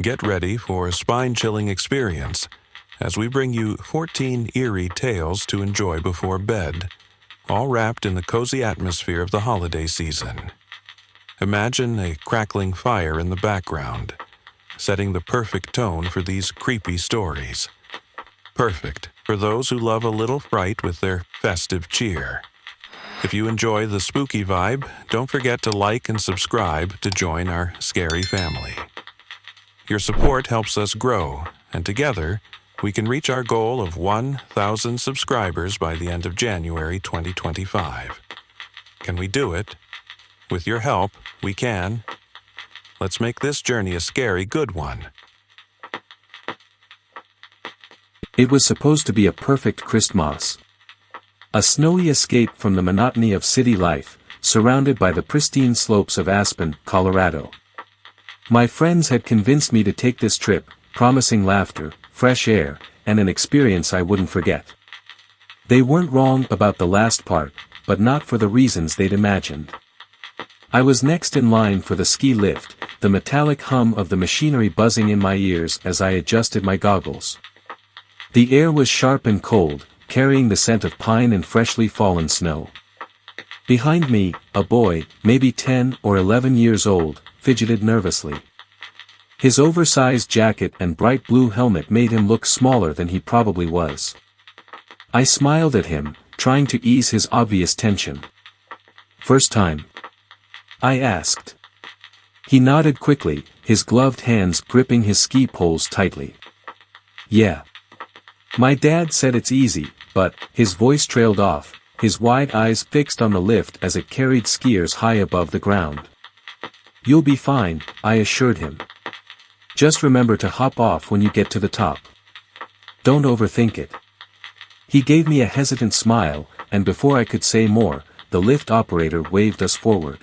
Get ready for a spine-chilling experience as we bring you 14 eerie tales to enjoy before bed, all wrapped in the cozy atmosphere of the holiday season. Imagine a crackling fire in the background, setting the perfect tone for these creepy stories. Perfect for those who love a little fright with their festive cheer. If you enjoy the spooky vibe, don't forget to like and subscribe to join our scary family. Your support helps us grow, and together, we can reach our goal of 1,000 subscribers by the end of January 2025. Can we do it? With your help, we can. Let's make this journey a scary good one. It was supposed to be a perfect Christmas. A snowy escape from the monotony of city life, surrounded by the pristine slopes of Aspen, Colorado. My friends had convinced me to take this trip, promising laughter, fresh air, and an experience I wouldn't forget. They weren't wrong about the last part, but not for the reasons they'd imagined. I was next in line for the ski lift, the metallic hum of the machinery buzzing in my ears as I adjusted my goggles. The air was sharp and cold, carrying the scent of pine and freshly fallen snow. Behind me, a boy, maybe 10 or 11 years old, fidgeted nervously. His oversized jacket and bright blue helmet made him look smaller than he probably was. I smiled at him, trying to ease his obvious tension. "First time?" I asked. He nodded quickly, his gloved hands gripping his ski poles tightly. "Yeah. My dad said it's easy," but his voice trailed off, his wide eyes fixed on the lift as it carried skiers high above the ground. "You'll be fine," I assured him. "Just remember to hop off when you get to the top. Don't overthink it." He gave me a hesitant smile, and before I could say more, the lift operator waved us forward.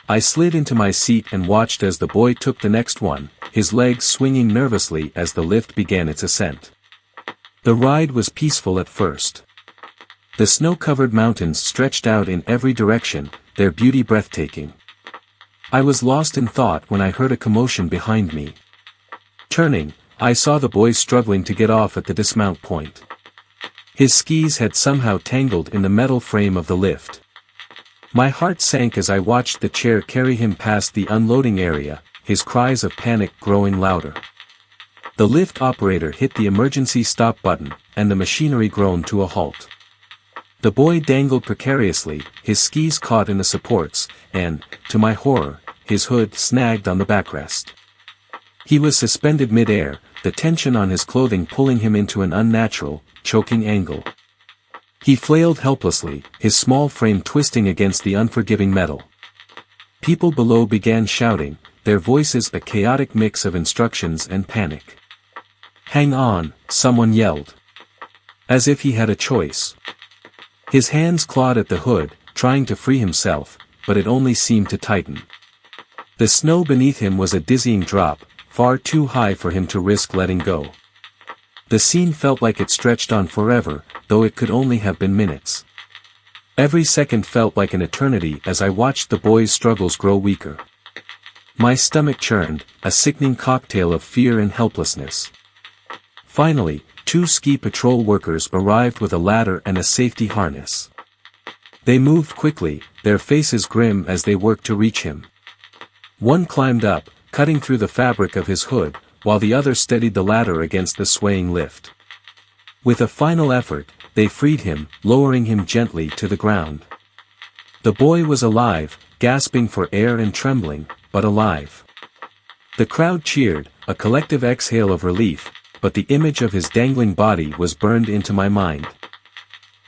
I slid into my seat and watched as the boy took the next one, his legs swinging nervously as the lift began its ascent. The ride was peaceful at first. The snow-covered mountains stretched out in every direction, their beauty breathtaking. I was lost in thought when I heard a commotion behind me. Turning, I saw the boy struggling to get off at the dismount point. His skis had somehow tangled in the metal frame of the lift. My heart sank as I watched the chair carry him past the unloading area, his cries of panic growing louder. The lift operator hit the emergency stop button, and the machinery groaned to a halt. The boy dangled precariously, his skis caught in the supports, and, to my horror, his hood snagged on the backrest. He was suspended mid-air, the tension on his clothing pulling him into an unnatural, choking angle. He flailed helplessly, his small frame twisting against the unforgiving metal. People below began shouting, their voices a chaotic mix of instructions and panic. "Hang on," someone yelled. As if he had a choice. His hands clawed at the hood, trying to free himself, but it only seemed to tighten. The snow beneath him was a dizzying drop, far too high for him to risk letting go. The scene felt like it stretched on forever, though it could only have been minutes. Every second felt like an eternity as I watched the boy's struggles grow weaker. My stomach churned, a sickening cocktail of fear and helplessness. Finally, 2 ski patrol workers arrived with a ladder and a safety harness. They moved quickly, their faces grim as they worked to reach him. One climbed up, cutting through the fabric of his hood, while the other steadied the ladder against the swaying lift. With a final effort, they freed him, lowering him gently to the ground. The boy was alive, gasping for air and trembling, but alive. The crowd cheered, a collective exhale of relief, but the image of his dangling body was burned into my mind.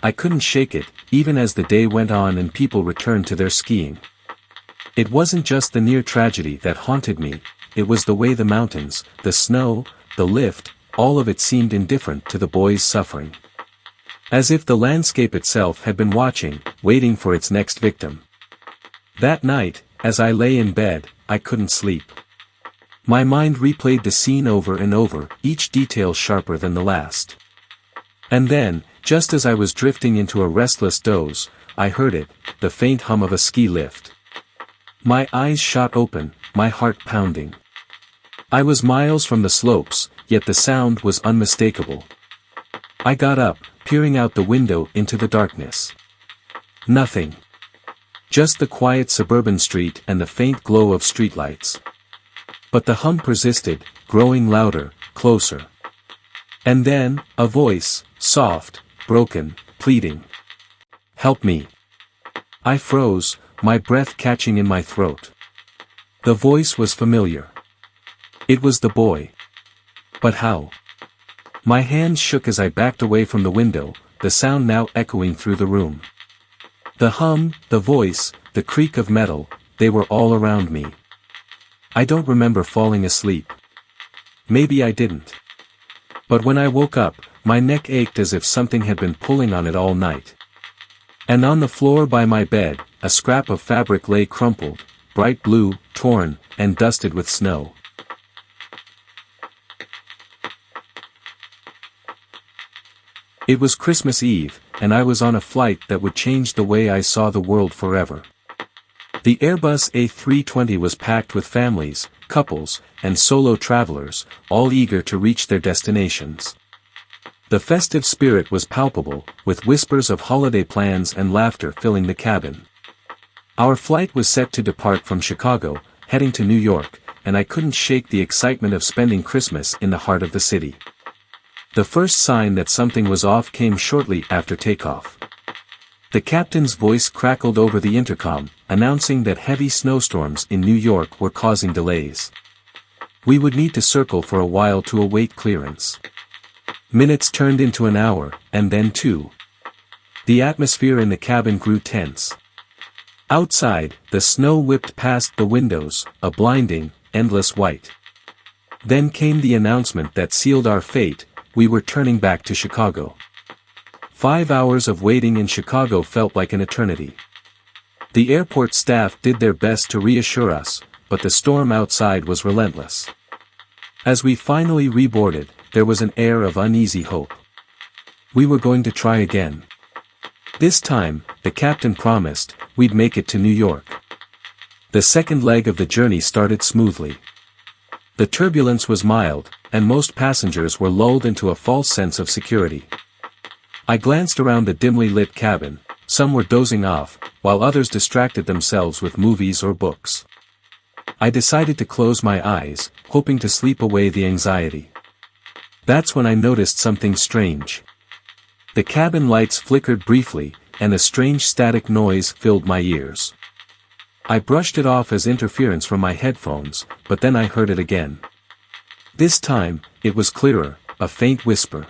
I couldn't shake it, even as the day went on and people returned to their skiing. It wasn't just the near tragedy that haunted me, it was the way the mountains, the snow, the lift, all of it seemed indifferent to the boy's suffering. As if the landscape itself had been watching, waiting for its next victim. That night, as I lay in bed, I couldn't sleep. My mind replayed the scene over and over, each detail sharper than the last. And then, just as I was drifting into a restless doze, I heard it, the faint hum of a ski lift. My eyes shot open, my heart pounding. I was miles from the slopes, yet the sound was unmistakable. I got up, peering out the window into the darkness. Nothing. Just the quiet suburban street and the faint glow of streetlights. But the hum persisted, growing louder, closer. And then, a voice, soft, broken, pleading. "Help me." I froze, my breath catching in my throat. The voice was familiar. It was the boy. But how? My hands shook as I backed away from the window, the sound now echoing through the room. The hum, the voice, the creak of metal, they were all around me. I don't remember falling asleep. Maybe I didn't. But when I woke up, my neck ached as if something had been pulling on it all night. And on the floor by my bed, a scrap of fabric lay crumpled, bright blue, torn, and dusted with snow. It was Christmas Eve, and I was on a flight that would change the way I saw the world forever. The Airbus A320 was packed with families, couples, and solo travelers, all eager to reach their destinations. The festive spirit was palpable, with whispers of holiday plans and laughter filling the cabin. Our flight was set to depart from Chicago, heading to New York, and I couldn't shake the excitement of spending Christmas in the heart of the city. The first sign that something was off came shortly after takeoff. The captain's voice crackled over the intercom, announcing that heavy snowstorms in New York were causing delays. We would need to circle for a while to await clearance. Minutes turned into an hour, and then 2. The atmosphere in the cabin grew tense. Outside, the snow whipped past the windows, a blinding, endless white. Then came the announcement that sealed our fate: we were turning back to Chicago. 5 hours of waiting in Chicago felt like an eternity. The airport staff did their best to reassure us, but the storm outside was relentless. As we finally reboarded, there was an air of uneasy hope. We were going to try again. This time, the captain promised, we'd make it to New York. The second leg of the journey started smoothly. The turbulence was mild, and most passengers were lulled into a false sense of security. I glanced around the dimly lit cabin, some were dozing off, while others distracted themselves with movies or books. I decided to close my eyes, hoping to sleep away the anxiety. That's when I noticed something strange. The cabin lights flickered briefly, and a strange static noise filled my ears. I brushed it off as interference from my headphones, but then I heard it again. This time, it was clearer, a faint whisper.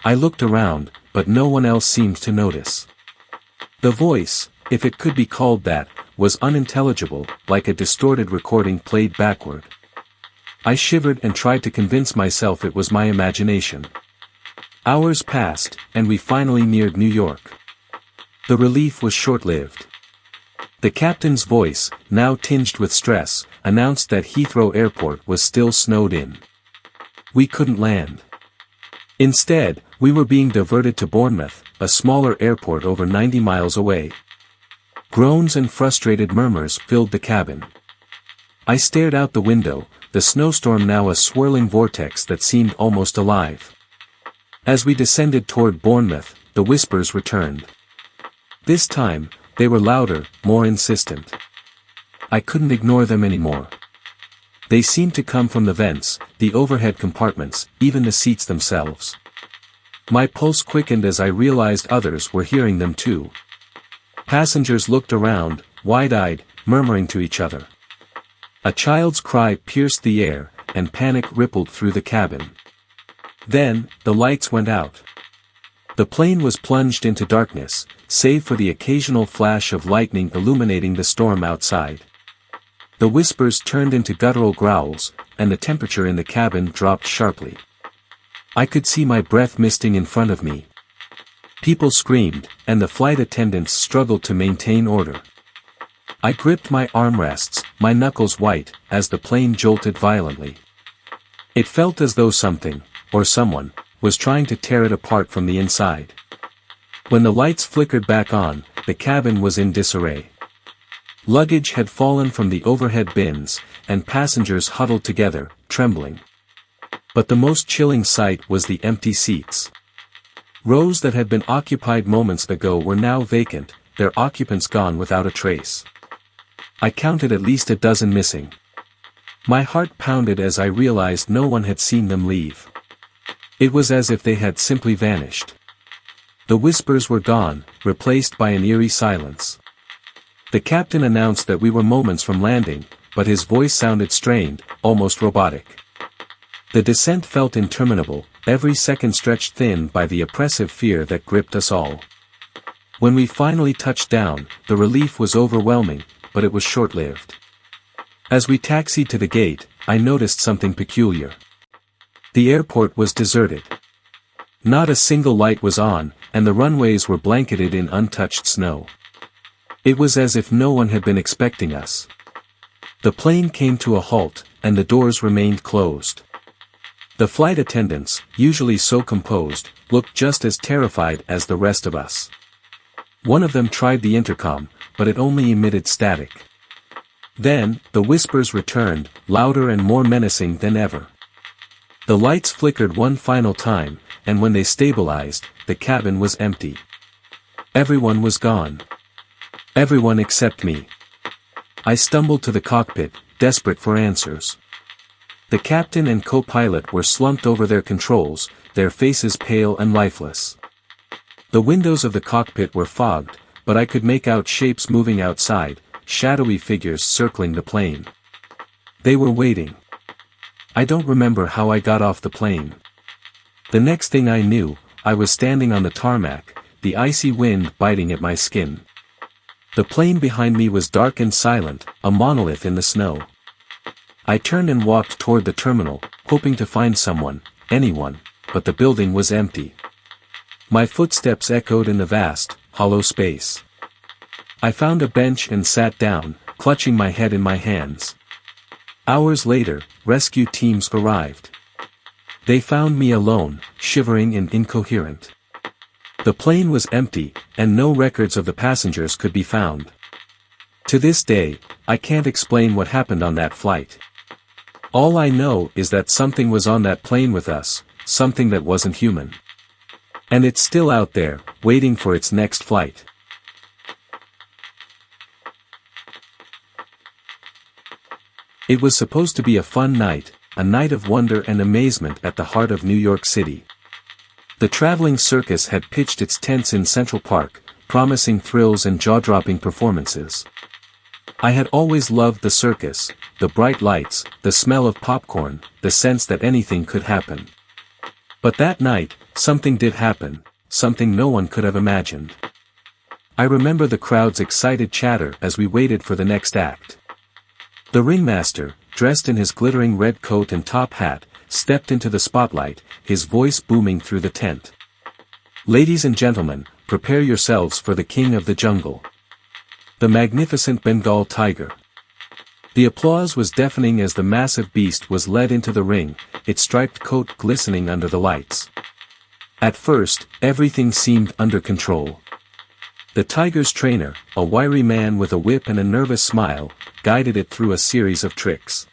I looked around, but no one else seemed to notice. The voice, if it could be called that, was unintelligible, like a distorted recording played backward. I shivered and tried to convince myself it was my imagination. Hours passed, and we finally neared New York. The relief was short-lived. The captain's voice, now tinged with stress, announced that Heathrow Airport was still snowed in. We couldn't land. Instead, we were being diverted to Bournemouth, a smaller airport over 90 miles away. Groans and frustrated murmurs filled the cabin. I stared out the window, the snowstorm now a swirling vortex that seemed almost alive. As we descended toward Bournemouth, the whispers returned. This time, they were louder, more insistent. I couldn't ignore them anymore. They seemed to come from the vents, the overhead compartments, even the seats themselves. My pulse quickened as I realized others were hearing them too. Passengers looked around, wide-eyed, murmuring to each other. A child's cry pierced the air, and panic rippled through the cabin. Then, the lights went out. The plane was plunged into darkness, save for the occasional flash of lightning illuminating the storm outside. The whispers turned into guttural growls, and the temperature in the cabin dropped sharply. I could see my breath misting in front of me. People screamed, and the flight attendants struggled to maintain order. I gripped my armrests, my knuckles white, as the plane jolted violently. It felt as though something, or someone, was trying to tear it apart from the inside. When the lights flickered back on, the cabin was in disarray. Luggage had fallen from the overhead bins, and passengers huddled together, trembling. But the most chilling sight was the empty seats. Rows that had been occupied moments ago were now vacant, their occupants gone without a trace. I counted at least a dozen missing. My heart pounded as I realized no one had seen them leave. It was as if they had simply vanished. The whispers were gone, replaced by an eerie silence. The captain announced that we were moments from landing, but his voice sounded strained, almost robotic. The descent felt interminable, every second stretched thin by the oppressive fear that gripped us all. When we finally touched down, the relief was overwhelming, but it was short-lived. As we taxied to the gate, I noticed something peculiar. The airport was deserted. Not a single light was on, and the runways were blanketed in untouched snow. It was as if no one had been expecting us. The plane came to a halt, and the doors remained closed. The flight attendants, usually so composed, looked just as terrified as the rest of us. One of them tried the intercom, but it only emitted static. Then, the whispers returned, louder and more menacing than ever. The lights flickered one final time, and when they stabilized, the cabin was empty. Everyone was gone. Everyone except me. I stumbled to the cockpit, desperate for answers. The captain and co-pilot were slumped over their controls, their faces pale and lifeless. The windows of the cockpit were fogged, but I could make out shapes moving outside, shadowy figures circling the plane. They were waiting. I don't remember how I got off the plane. The next thing I knew, I was standing on the tarmac, the icy wind biting at my skin. The plane behind me was dark and silent, a monolith in the snow. I turned and walked toward the terminal, hoping to find someone, anyone, but the building was empty. My footsteps echoed in the vast, hollow space. I found a bench and sat down, clutching my head in my hands. Hours later, rescue teams arrived. They found me alone, shivering and incoherent. The plane was empty, and no records of the passengers could be found. To this day, I can't explain what happened on that flight. All I know is that something was on that plane with us, something that wasn't human. And it's still out there, waiting for its next flight. It was supposed to be a fun night, a night of wonder and amazement at the heart of New York City. The traveling circus had pitched its tents in Central Park, promising thrills and jaw-dropping performances. I had always loved the circus, the bright lights, the smell of popcorn, the sense that anything could happen. But that night, something did happen, something no one could have imagined. I remember the crowd's excited chatter as we waited for the next act. The ringmaster, dressed in his glittering red coat and top hat, stepped into the spotlight, his voice booming through the tent. "Ladies and gentlemen, prepare yourselves for the king of the jungle. The magnificent Bengal tiger." The applause was deafening as the massive beast was led into the ring, its striped coat glistening under the lights. At first, everything seemed under control. The tiger's trainer, a wiry man with a whip and a nervous smile, guided it through a series of tricks.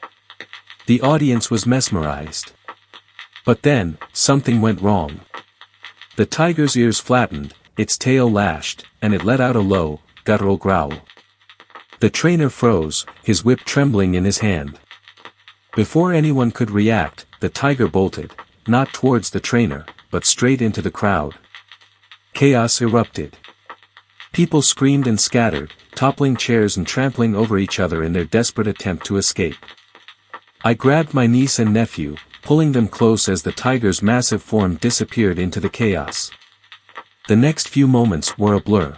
The audience was mesmerized. But then, something went wrong. The tiger's ears flattened, its tail lashed, and it let out a low, guttural growl. The trainer froze, his whip trembling in his hand. Before anyone could react, the tiger bolted, not towards the trainer, but straight into the crowd. Chaos erupted. People screamed and scattered, toppling chairs and trampling over each other in their desperate attempt to escape. I grabbed my niece and nephew, pulling them close as the tiger's massive form disappeared into the chaos. The next few moments were a blur.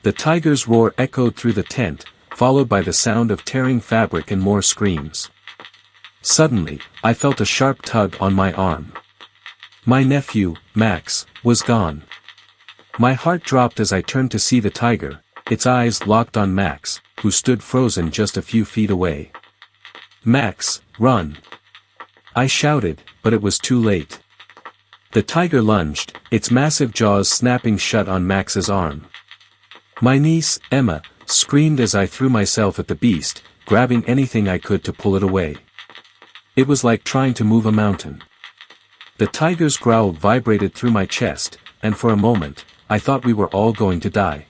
The tiger's roar echoed through the tent, followed by the sound of tearing fabric and more screams. Suddenly, I felt a sharp tug on my arm. My nephew, Max, was gone. My heart dropped as I turned to see the tiger, its eyes locked on Max, who stood frozen just a few feet away. "Max, run!" I shouted, but it was too late. The tiger lunged, its massive jaws snapping shut on Max's arm. My niece, Emma, screamed as I threw myself at the beast, grabbing anything I could to pull it away. It was like trying to move a mountain. The tiger's growl vibrated through my chest, and for a moment, I thought we were all going to die.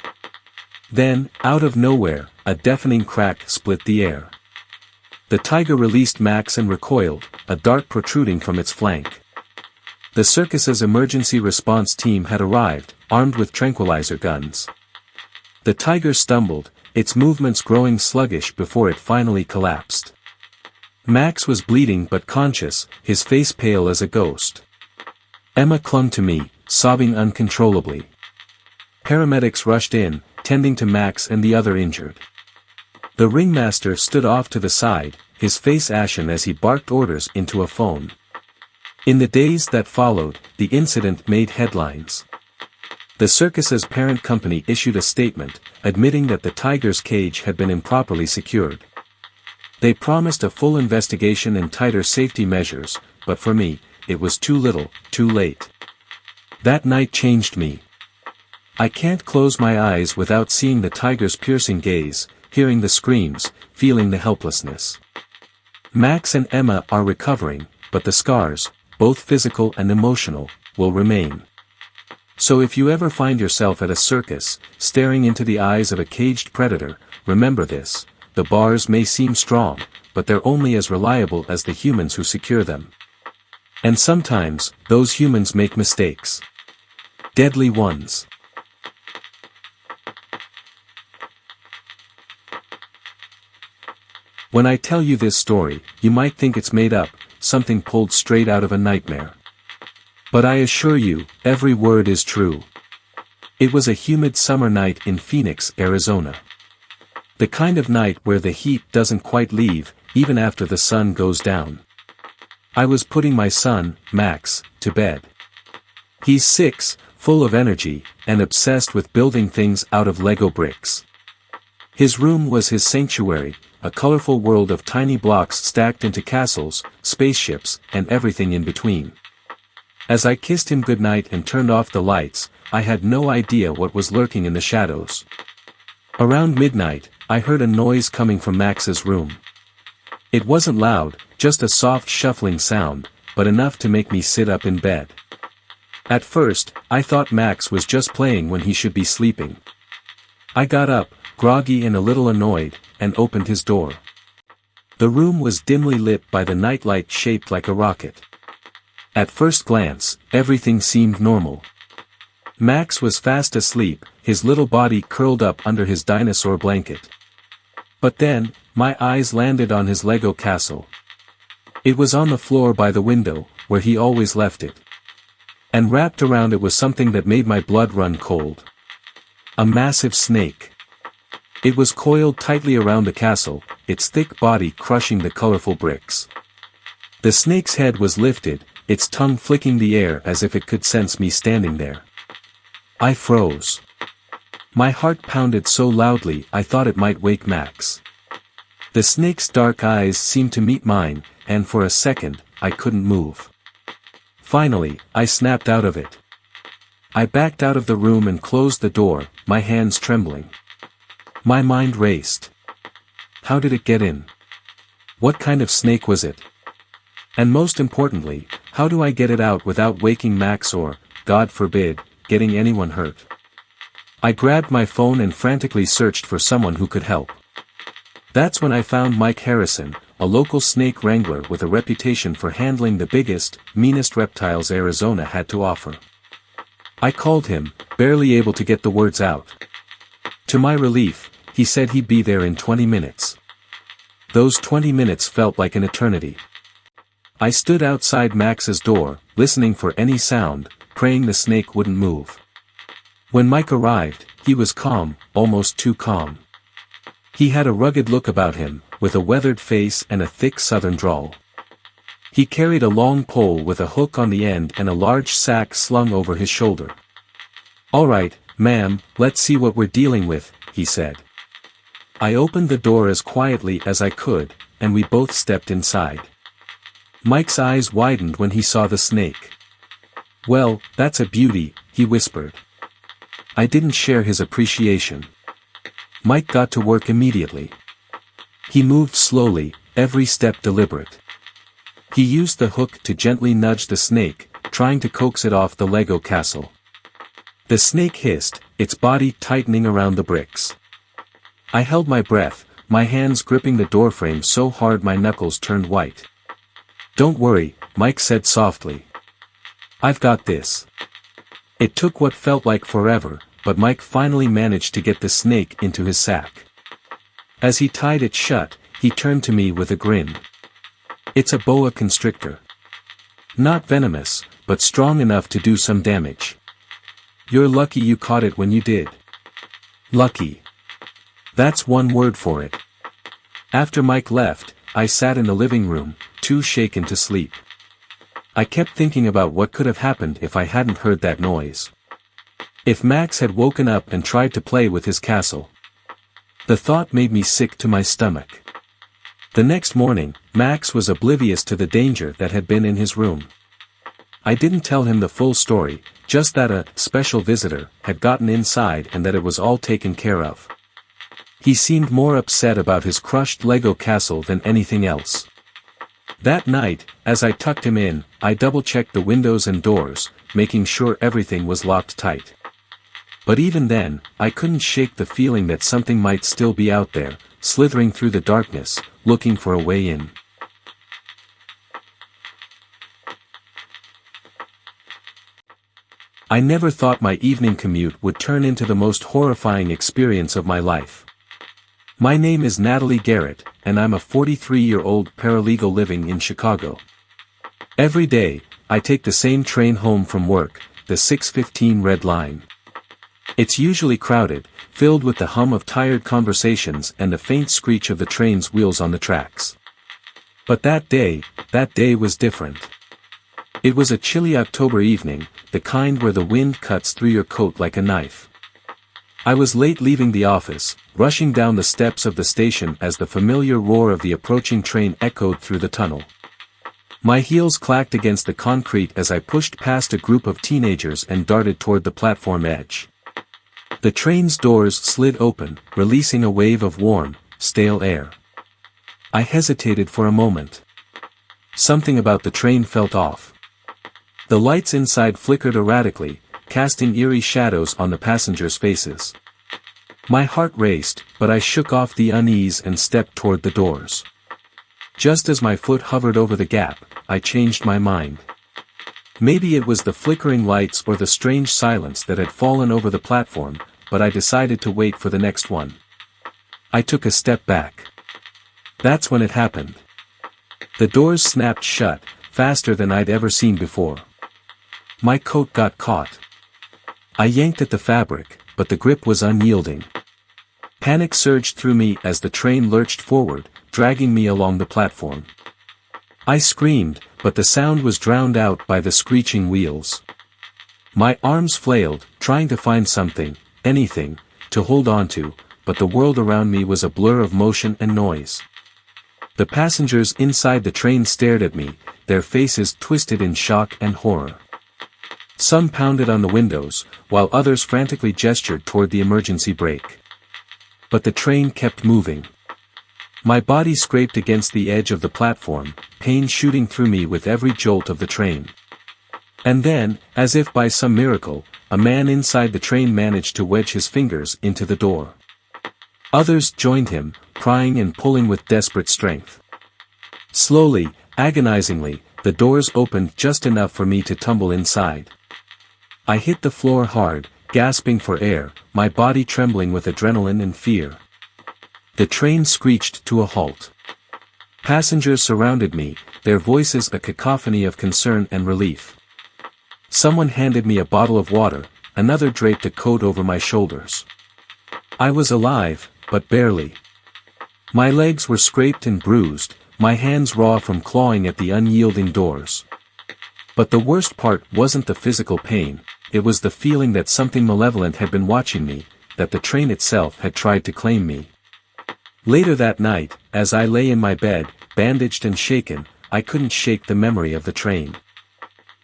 Then, out of nowhere, a deafening crack split the air. The tiger released Max and recoiled, a dart protruding from its flank. The circus's emergency response team had arrived, armed with tranquilizer guns. The tiger stumbled, its movements growing sluggish before it finally collapsed. Max was bleeding but conscious, his face pale as a ghost. Emma clung to me, sobbing uncontrollably. Paramedics rushed in, tending to Max and the other injured. The ringmaster stood off to the side, his face ashen as he barked orders into a phone. In the days that followed, the incident made headlines. The circus's parent company issued a statement, admitting that the tiger's cage had been improperly secured. They promised a full investigation and tighter safety measures, but for me, it was too little, too late. That night changed me. I can't close my eyes without seeing the tiger's piercing gaze, hearing the screams, feeling the helplessness. Max and Emma are recovering, but the scars, both physical and emotional, will remain. So if you ever find yourself at a circus, staring into the eyes of a caged predator, remember this: the bars may seem strong, but they're only as reliable as the humans who secure them. And sometimes, those humans make mistakes. Deadly ones. When I tell you this story, you might think it's made up, something pulled straight out of a nightmare. But I assure you, every word is true. It was a humid summer night in Phoenix, Arizona. The kind of night where the heat doesn't quite leave, even after the sun goes down. I was putting my son, Max, to bed. He's 6, full of energy, and obsessed with building things out of Lego bricks. His room was his sanctuary, a colorful world of tiny blocks stacked into castles, spaceships, and everything in between. As I kissed him goodnight and turned off the lights, I had no idea what was lurking in the shadows. Around midnight, I heard a noise coming from Max's room. It wasn't loud, just a soft shuffling sound, but enough to make me sit up in bed. At first, I thought Max was just playing when he should be sleeping. I got up, groggy and a little annoyed, and opened his door. The room was dimly lit by the nightlight shaped like a rocket. At first glance, everything seemed normal. Max was fast asleep, his little body curled up under his dinosaur blanket. But then, my eyes landed on his Lego castle. It was on the floor by the window, where he always left it. And wrapped around it was something that made my blood run cold. A massive snake. It was coiled tightly around the castle, its thick body crushing the colorful bricks. The snake's head was lifted, its tongue flicking the air as if it could sense me standing there. I froze. My heart pounded so loudly I thought it might wake Max. The snake's dark eyes seemed to meet mine, and for a second, I couldn't move. Finally, I snapped out of it. I backed out of the room and closed the door, my hands trembling. My mind raced. How did it get in? What kind of snake was it? And most importantly, how do I get it out without waking Max or, God forbid, getting anyone hurt? I grabbed my phone and frantically searched for someone who could help. That's when I found Mike Harrison, a local snake wrangler with a reputation for handling the biggest, meanest reptiles Arizona had to offer. I called him, barely able to get the words out. To my relief, he said he'd be there in 20 minutes. Those 20 minutes felt like an eternity. I stood outside Max's door, listening for any sound, praying the snake wouldn't move. When Mike arrived, he was calm, almost too calm. He had a rugged look about him, with a weathered face and a thick southern drawl. He carried a long pole with a hook on the end and a large sack slung over his shoulder. "All right, ma'am, let's see what we're dealing with," he said. I opened the door as quietly as I could, and we both stepped inside. Mike's eyes widened when he saw the snake. "Well, that's a beauty," he whispered. I didn't share his appreciation. Mike got to work immediately. He moved slowly, every step deliberate. He used the hook to gently nudge the snake, trying to coax it off the Lego castle. The snake hissed, its body tightening around the bricks. I held my breath, my hands gripping the doorframe so hard my knuckles turned white. "Don't worry," Mike said softly. "I've got this." It took what felt like forever, but Mike finally managed to get the snake into his sack. As he tied it shut, he turned to me with a grin. "It's a boa constrictor. Not venomous, but strong enough to do some damage. You're lucky you caught it when you did." Lucky. That's one word for it. After Mike left, I sat in the living room, too shaken to sleep. I kept thinking about what could have happened if I hadn't heard that noise. If Max had woken up and tried to play with his castle. The thought made me sick to my stomach. The next morning, Max was oblivious to the danger that had been in his room. I didn't tell him the full story, just that a special visitor had gotten inside and that it was all taken care of. He seemed more upset about his crushed Lego castle than anything else. That night, as I tucked him in, I double-checked the windows and doors, making sure everything was locked tight. But even then, I couldn't shake the feeling that something might still be out there, slithering through the darkness, looking for a way in. I never thought my evening commute would turn into the most horrifying experience of my life. My name is Natalie Garrett, and I'm a 43-year-old paralegal living in Chicago. Every day, I take the same train home from work, the 6:15 Red Line. It's usually crowded, filled with the hum of tired conversations and the faint screech of the train's wheels on the tracks. But that day was different. It was a chilly October evening, the kind where the wind cuts through your coat like a knife. I was late leaving the office, rushing down the steps of the station as the familiar roar of the approaching train echoed through the tunnel. My heels clacked against the concrete as I pushed past a group of teenagers and darted toward the platform edge. The train's doors slid open, releasing a wave of warm, stale air. I hesitated for a moment. Something about the train felt off. The lights inside flickered erratically, casting eerie shadows on the passengers' faces. My heart raced, but I shook off the unease and stepped toward the doors. Just as my foot hovered over the gap, I changed my mind. Maybe it was the flickering lights or the strange silence that had fallen over the platform, but I decided to wait for the next one. I took a step back. That's when it happened. The doors snapped shut, faster than I'd ever seen before. My coat got caught. I yanked at the fabric, but the grip was unyielding. Panic surged through me as the train lurched forward, dragging me along the platform. I screamed, but the sound was drowned out by the screeching wheels. My arms flailed, trying to find something, anything, to hold on to, but the world around me was a blur of motion and noise. The passengers inside the train stared at me, their faces twisted in shock and horror. Some pounded on the windows, while others frantically gestured toward the emergency brake. But the train kept moving. My body scraped against the edge of the platform, pain shooting through me with every jolt of the train. And then, as if by some miracle, a man inside the train managed to wedge his fingers into the door. Others joined him, prying and pulling with desperate strength. Slowly, agonizingly, the doors opened just enough for me to tumble inside. I hit the floor hard, gasping for air, my body trembling with adrenaline and fear. The train screeched to a halt. Passengers surrounded me, their voices a cacophony of concern and relief. Someone handed me a bottle of water, another draped a coat over my shoulders. I was alive, but barely. My legs were scraped and bruised, my hands raw from clawing at the unyielding doors. But the worst part wasn't the physical pain, it was the feeling that something malevolent had been watching me, that the train itself had tried to claim me. Later that night, as I lay in my bed, bandaged and shaken, I couldn't shake the memory of the train.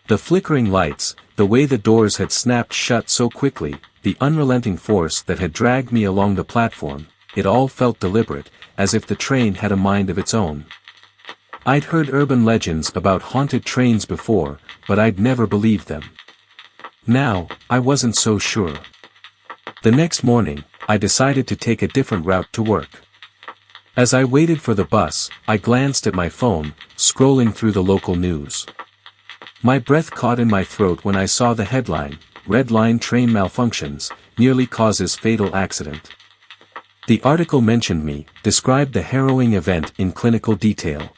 The flickering lights, the way the doors had snapped shut so quickly, the unrelenting force that had dragged me along the platform, it all felt deliberate, as if the train had a mind of its own. I'd heard urban legends about haunted trains before, but I'd never believed them. Now, I wasn't so sure. The next morning, I decided to take a different route to work. As I waited for the bus, I glanced at my phone, scrolling through the local news. My breath caught in my throat when I saw the headline, "Red Line Train Malfunctions, Nearly Causes Fatal Accident." The article mentioned me, described the harrowing event in clinical detail.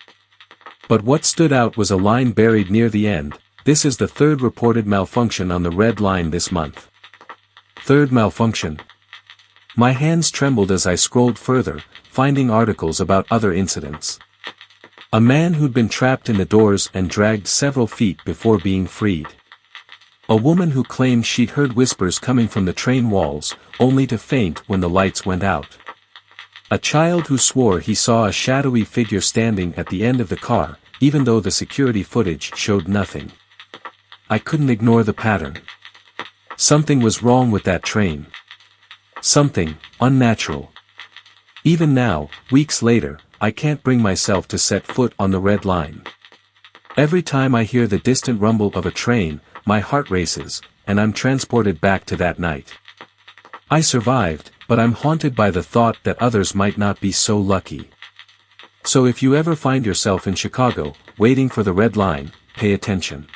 But what stood out was a line buried near the end: "This is the third reported malfunction on the Red Line this month." Third malfunction. My hands trembled as I scrolled further, finding articles about other incidents. A man who'd been trapped in the doors and dragged several feet before being freed. A woman who claimed she'd heard whispers coming from the train walls, only to faint when the lights went out. A child who swore he saw a shadowy figure standing at the end of the car, even though the security footage showed nothing. I couldn't ignore the pattern. Something was wrong with that train. Something unnatural. Even now, weeks later, I can't bring myself to set foot on the Red Line. Every time I hear the distant rumble of a train, my heart races, and I'm transported back to that night. I survived, but I'm haunted by the thought that others might not be so lucky. So if you ever find yourself in Chicago, waiting for the Red Line, pay attention.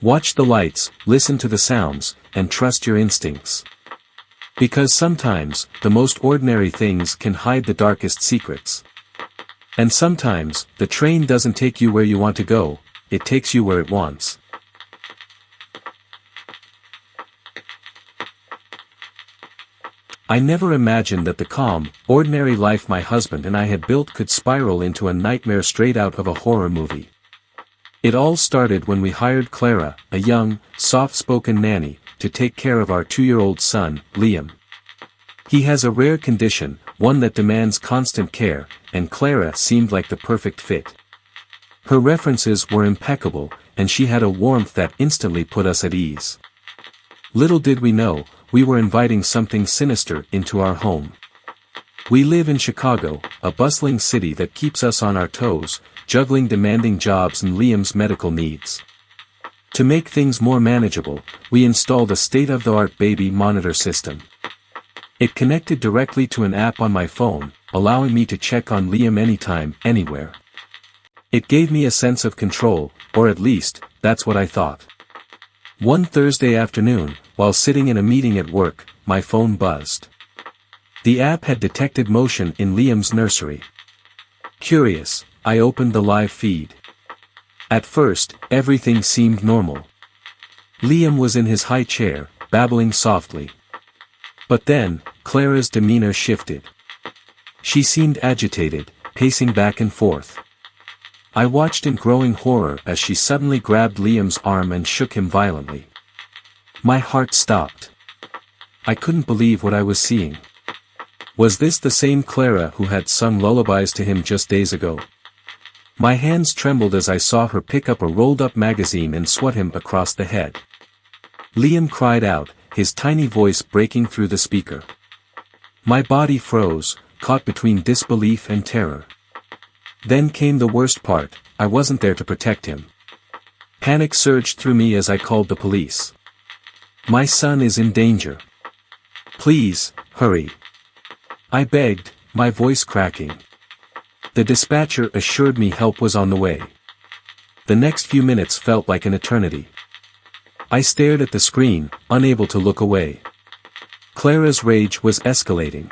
Watch the lights, listen to the sounds, and trust your instincts. Because sometimes, the most ordinary things can hide the darkest secrets. And sometimes, the train doesn't take you where you want to go, it takes you where it wants. I never imagined that the calm, ordinary life my husband and I had built could spiral into a nightmare straight out of a horror movie. It all started when we hired Clara, a young, soft-spoken nanny, to take care of our 2-year-old son, Liam. He has a rare condition, one that demands constant care, and Clara seemed like the perfect fit. Her references were impeccable, and she had a warmth that instantly put us at ease. Little did we know, we were inviting something sinister into our home. We live in Chicago, a bustling city that keeps us on our toes, juggling demanding jobs and Liam's medical needs. To make things more manageable, we installed a state-of-the-art baby monitor system. It connected directly to an app on my phone, allowing me to check on Liam anytime, anywhere. It gave me a sense of control, or at least, that's what I thought. One Thursday afternoon, while sitting in a meeting at work, my phone buzzed. The app had detected motion in Liam's nursery. Curious, I opened the live feed. At first, everything seemed normal. Liam was in his high chair, babbling softly. But then, Clara's demeanor shifted. She seemed agitated, pacing back and forth. I watched in growing horror as she suddenly grabbed Liam's arm and shook him violently. My heart stopped. I couldn't believe what I was seeing. Was this the same Clara who had sung lullabies to him just days ago? My hands trembled as I saw her pick up a rolled-up magazine and swat him across the head. Liam cried out, his tiny voice breaking through the speaker. My body froze, caught between disbelief and terror. Then came the worst part, I wasn't there to protect him. Panic surged through me as I called the police. My son is in danger. Please, hurry. I begged, my voice cracking. The dispatcher assured me help was on the way. The next few minutes felt like an eternity. I stared at the screen, unable to look away. Clara's rage was escalating.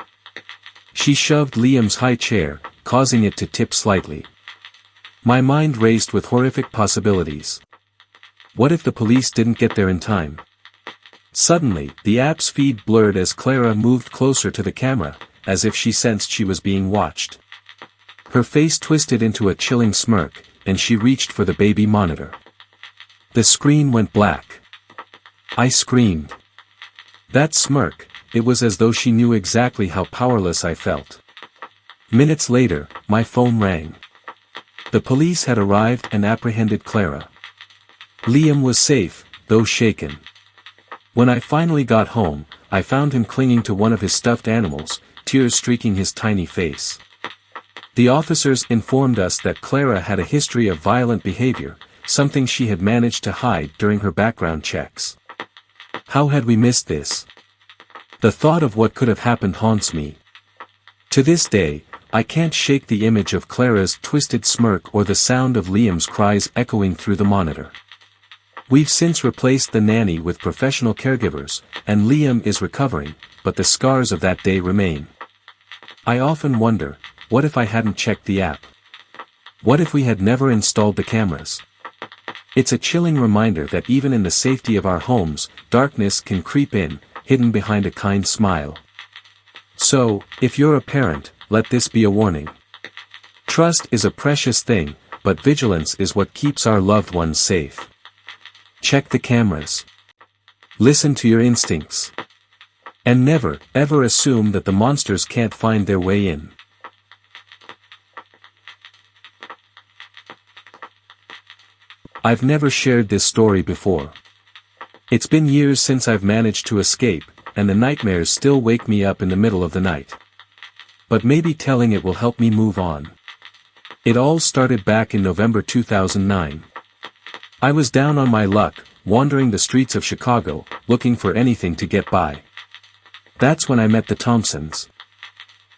She shoved Liam's high chair, causing it to tip slightly. My mind raced with horrific possibilities. What if the police didn't get there in time? Suddenly, the app's feed blurred as Clara moved closer to the camera, as if she sensed she was being watched. Her face twisted into a chilling smirk, and she reached for the baby monitor. The screen went black. I screamed. That smirk, it was as though she knew exactly how powerless I felt. Minutes later, my phone rang. The police had arrived and apprehended Clara. Liam was safe, though shaken. When I finally got home, I found him clinging to one of his stuffed animals, tears streaking his tiny face. The officers informed us that Clara had a history of violent behavior, something she had managed to hide during her background checks. How had we missed this? The thought of what could have happened haunts me. To this day, I can't shake the image of Clara's twisted smirk or the sound of Liam's cries echoing through the monitor. We've since replaced the nanny with professional caregivers, and Liam is recovering, but the scars of that day remain. I often wonder, what if I hadn't checked the app? What if we had never installed the cameras? It's a chilling reminder that even in the safety of our homes, darkness can creep in, hidden behind a kind smile. So, if you're a parent, let this be a warning. Trust is a precious thing, but vigilance is what keeps our loved ones safe. Check the cameras. Listen to your instincts. And never, ever assume that the monsters can't find their way in. I've never shared this story before. It's been years since I've managed to escape, and the nightmares still wake me up in the middle of the night. But maybe telling it will help me move on. It all started back in November 2009. I was down on my luck, wandering the streets of Chicago, looking for anything to get by. That's when I met the Thompsons.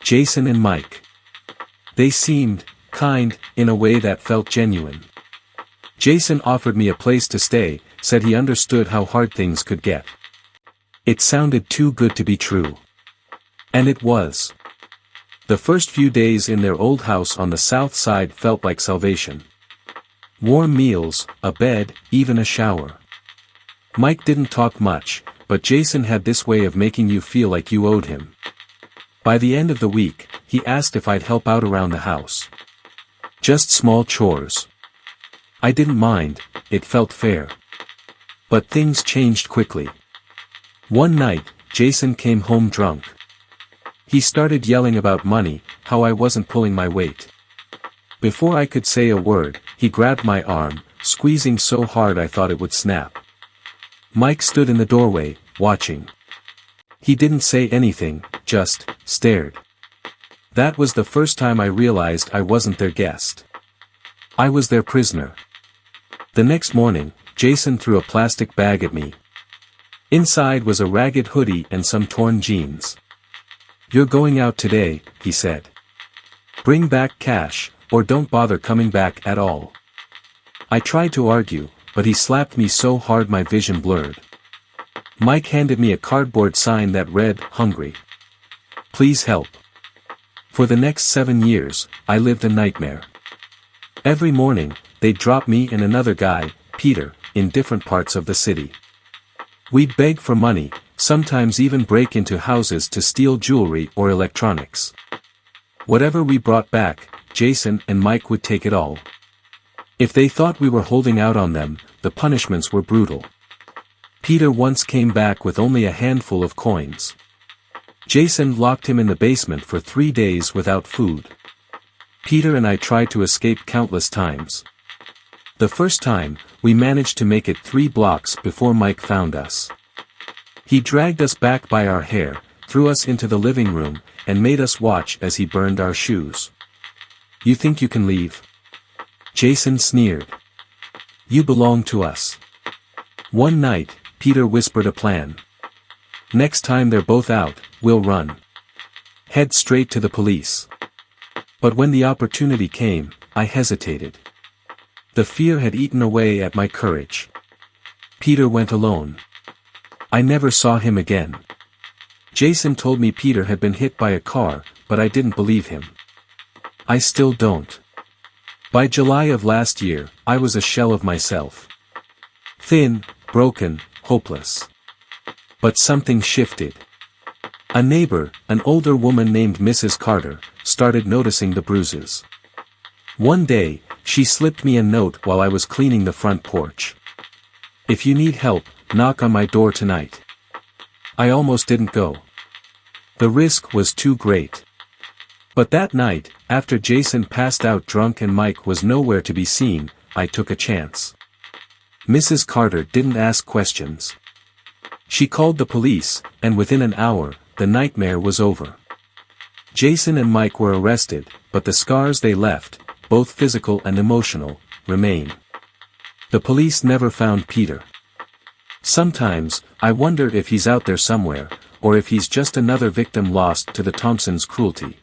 Jason and Mike. They seemed kind, in a way that felt genuine. Jason offered me a place to stay, said he understood how hard things could get. It sounded too good to be true. And it was. The first few days in their old house on the south side felt like salvation. Warm meals, a bed, even a shower. Mike didn't talk much, but Jason had this way of making you feel like you owed him. By the end of the week, he asked if I'd help out around the house. Just small chores. I didn't mind, it felt fair. But things changed quickly. One night, Jason came home drunk. He started yelling about money, how I wasn't pulling my weight. Before I could say a word, he grabbed my arm, squeezing so hard I thought it would snap. Mike stood in the doorway, watching. He didn't say anything, just stared. That was the first time I realized I wasn't their guest. I was their prisoner. The next morning, Jason threw a plastic bag at me. Inside was a ragged hoodie and some torn jeans. "You're going out today," he said. "Bring back cash, or don't bother coming back at all." I tried to argue, but he slapped me so hard my vision blurred. Mike handed me a cardboard sign that read, "Hungry. Please help." For the next 7 years, I lived a nightmare. Every morning, they'd drop me and another guy, Peter, in different parts of the city. We'd beg for money, sometimes even break into houses to steal jewelry or electronics. Whatever we brought back, Jason and Mike would take it all. If they thought we were holding out on them, the punishments were brutal. Peter once came back with only a handful of coins. Jason locked him in the basement for 3 days without food. Peter and I tried to escape countless times. The first time, we managed to make it 3 blocks before Mike found us. He dragged us back by our hair, threw us into the living room, and made us watch as he burned our shoes. "You think you can leave?" Jason sneered. "You belong to us." One night, Peter whispered a plan. "Next time they're both out, we'll run. Head straight to the police." But when the opportunity came, I hesitated. The fear had eaten away at my courage. Peter went alone. I never saw him again. Jason told me Peter had been hit by a car, but I didn't believe him. I still don't. By July of last year, I was a shell of myself. Thin, broken, hopeless. But something shifted. A neighbor, an older woman named Mrs. Carter, started noticing the bruises. One day, she slipped me a note while I was cleaning the front porch. "If you need help, knock on my door tonight." I almost didn't go. The risk was too great. But that night, after Jason passed out drunk and Mike was nowhere to be seen, I took a chance. Mrs. Carter didn't ask questions. She called the police, and within an hour, the nightmare was over. Jason and Mike were arrested, but the scars they left, both physical and emotional, remain. The police never found Peter. Sometimes, I wonder if he's out there somewhere, or if he's just another victim lost to the Thompsons' cruelty.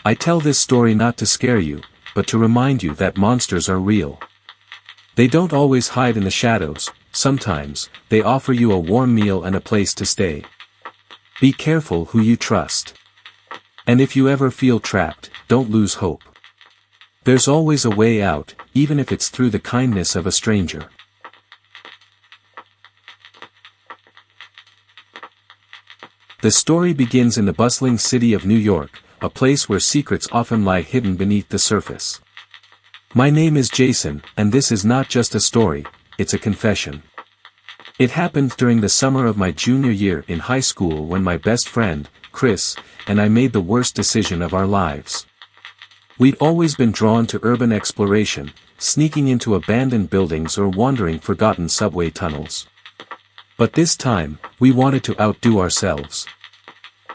I tell this story not to scare you, but to remind you that monsters are real. They don't always hide in the shadows, sometimes, they offer you a warm meal and a place to stay. Be careful who you trust. And if you ever feel trapped, don't lose hope. There's always a way out, even if it's through the kindness of a stranger. The story begins in the bustling city of New York, a place where secrets often lie hidden beneath the surface. My name is Jason, and this is not just a story, it's a confession. It happened during the summer of my junior year in high school when my best friend, Chris, and I made the worst decision of our lives. We'd always been drawn to urban exploration, sneaking into abandoned buildings or wandering forgotten subway tunnels. But this time, we wanted to outdo ourselves.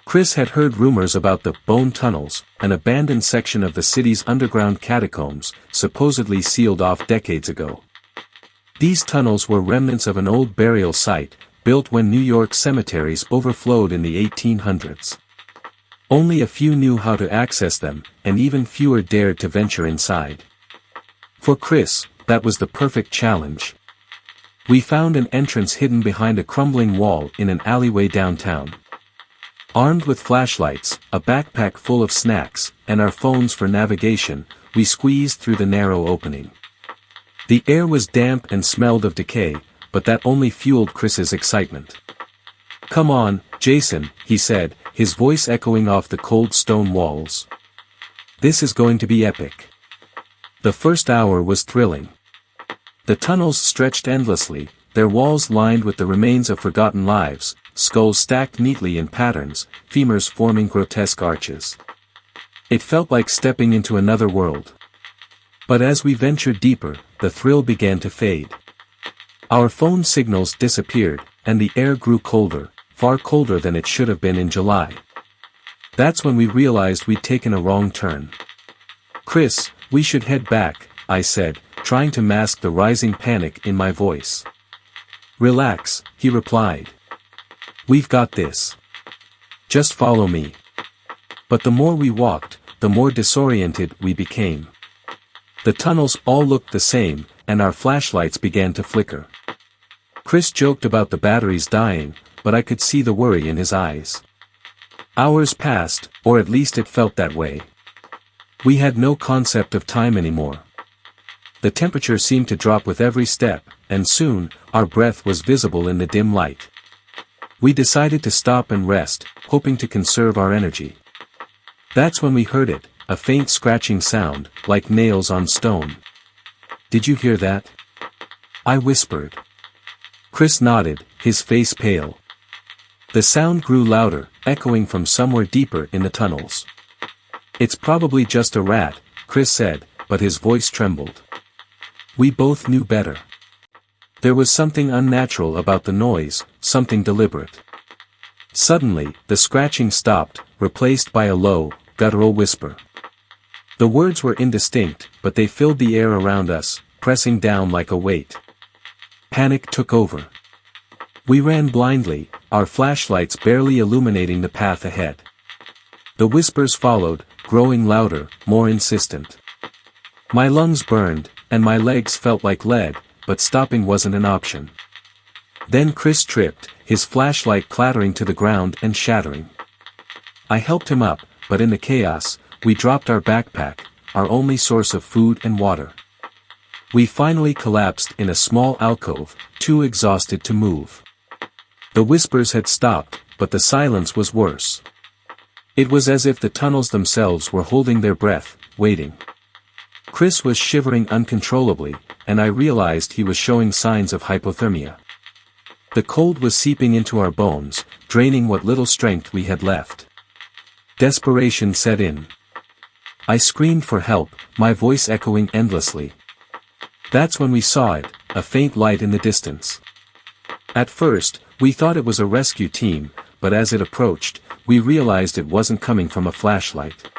Chris had heard rumors about the Bone Tunnels, an abandoned section of the city's underground catacombs, supposedly sealed off decades ago. These tunnels were remnants of an old burial site, built when New York cemeteries overflowed in the 1800s. Only a few knew how to access them, and even fewer dared to venture inside. For Chris, that was the perfect challenge. We found an entrance hidden behind a crumbling wall in an alleyway downtown. Armed with flashlights, a backpack full of snacks, and our phones for navigation, we squeezed through the narrow opening. The air was damp and smelled of decay, but that only fueled Chris's excitement. "Come on, Jason," he said, his voice echoing off the cold stone walls. "This is going to be epic." The first hour was thrilling. The tunnels stretched endlessly, their walls lined with the remains of forgotten lives, skulls stacked neatly in patterns, femurs forming grotesque arches. It felt like stepping into another world. But as we ventured deeper, the thrill began to fade. Our phone signals disappeared, and the air grew colder, far colder than it should have been in July. That's when we realized we'd taken a wrong turn. "Chris, we should head back," I said, trying to mask the rising panic in my voice. "Relax," he replied. "We've got this. Just follow me." But the more we walked, the more disoriented we became. The tunnels all looked the same, and our flashlights began to flicker. Chris joked about the batteries dying, but I could see the worry in his eyes. Hours passed, or at least it felt that way. We had no concept of time anymore. The temperature seemed to drop with every step, and soon, our breath was visible in the dim light. We decided to stop and rest, hoping to conserve our energy. That's when we heard it, a faint scratching sound, like nails on stone. "Did you hear that?" I whispered. Chris nodded, his face pale. The sound grew louder, echoing from somewhere deeper in the tunnels. "It's probably just a rat," Chris said, but his voice trembled. We both knew better. There was something unnatural about the noise, something deliberate. Suddenly, the scratching stopped, replaced by a low, guttural whisper. The words were indistinct, but they filled the air around us, pressing down like a weight. Panic took over. We ran blindly, our flashlights barely illuminating the path ahead. The whispers followed, growing louder, more insistent. My lungs burned, and my legs felt like lead, but stopping wasn't an option. Then Chris tripped, his flashlight clattering to the ground and shattering. I helped him up, but in the chaos, we dropped our backpack, our only source of food and water. We finally collapsed in a small alcove, too exhausted to move. The whispers had stopped, but the silence was worse. It was as if the tunnels themselves were holding their breath, waiting. Chris was shivering uncontrollably, and I realized he was showing signs of hypothermia. The cold was seeping into our bones, draining what little strength we had left. Desperation set in. I screamed for help, my voice echoing endlessly. That's when we saw it, a faint light in the distance. At first, we thought it was a rescue team, but as it approached, we realized it wasn't coming from a flashlight.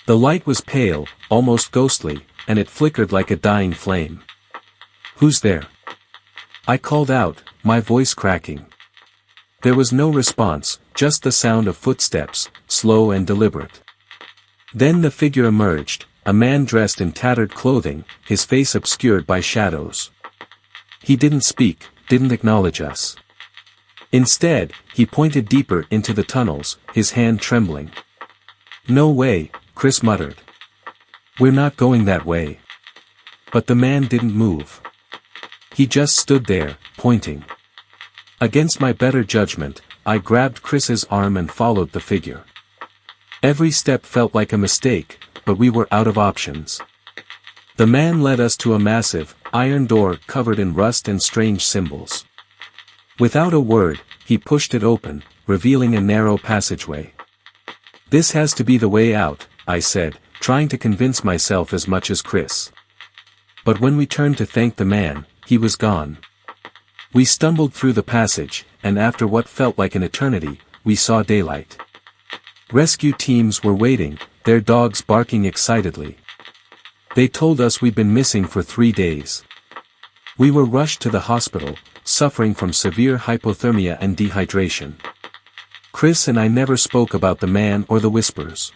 The light was pale, almost ghostly, and it flickered like a dying flame. "Who's there?" I called out, my voice cracking. There was no response, just the sound of footsteps, slow and deliberate. Then the figure emerged, a man dressed in tattered clothing, his face obscured by shadows. He didn't speak, didn't acknowledge us. Instead, he pointed deeper into the tunnels, his hand trembling. "No way," Chris muttered. "We're not going that way." But the man didn't move. He just stood there, pointing. Against my better judgment, I grabbed Chris's arm and followed the figure. Every step felt like a mistake, but we were out of options. The man led us to a massive, iron door covered in rust and strange symbols. Without a word, he pushed it open, revealing a narrow passageway. "This has to be the way out," I said, trying to convince myself as much as Chris. But when we turned to thank the man, he was gone. We stumbled through the passage, and after what felt like an eternity, we saw daylight. Rescue teams were waiting, their dogs barking excitedly. They told us we'd been missing for 3 days. We were rushed to the hospital, suffering from severe hypothermia and dehydration. Chris and I never spoke about the man or the whispers.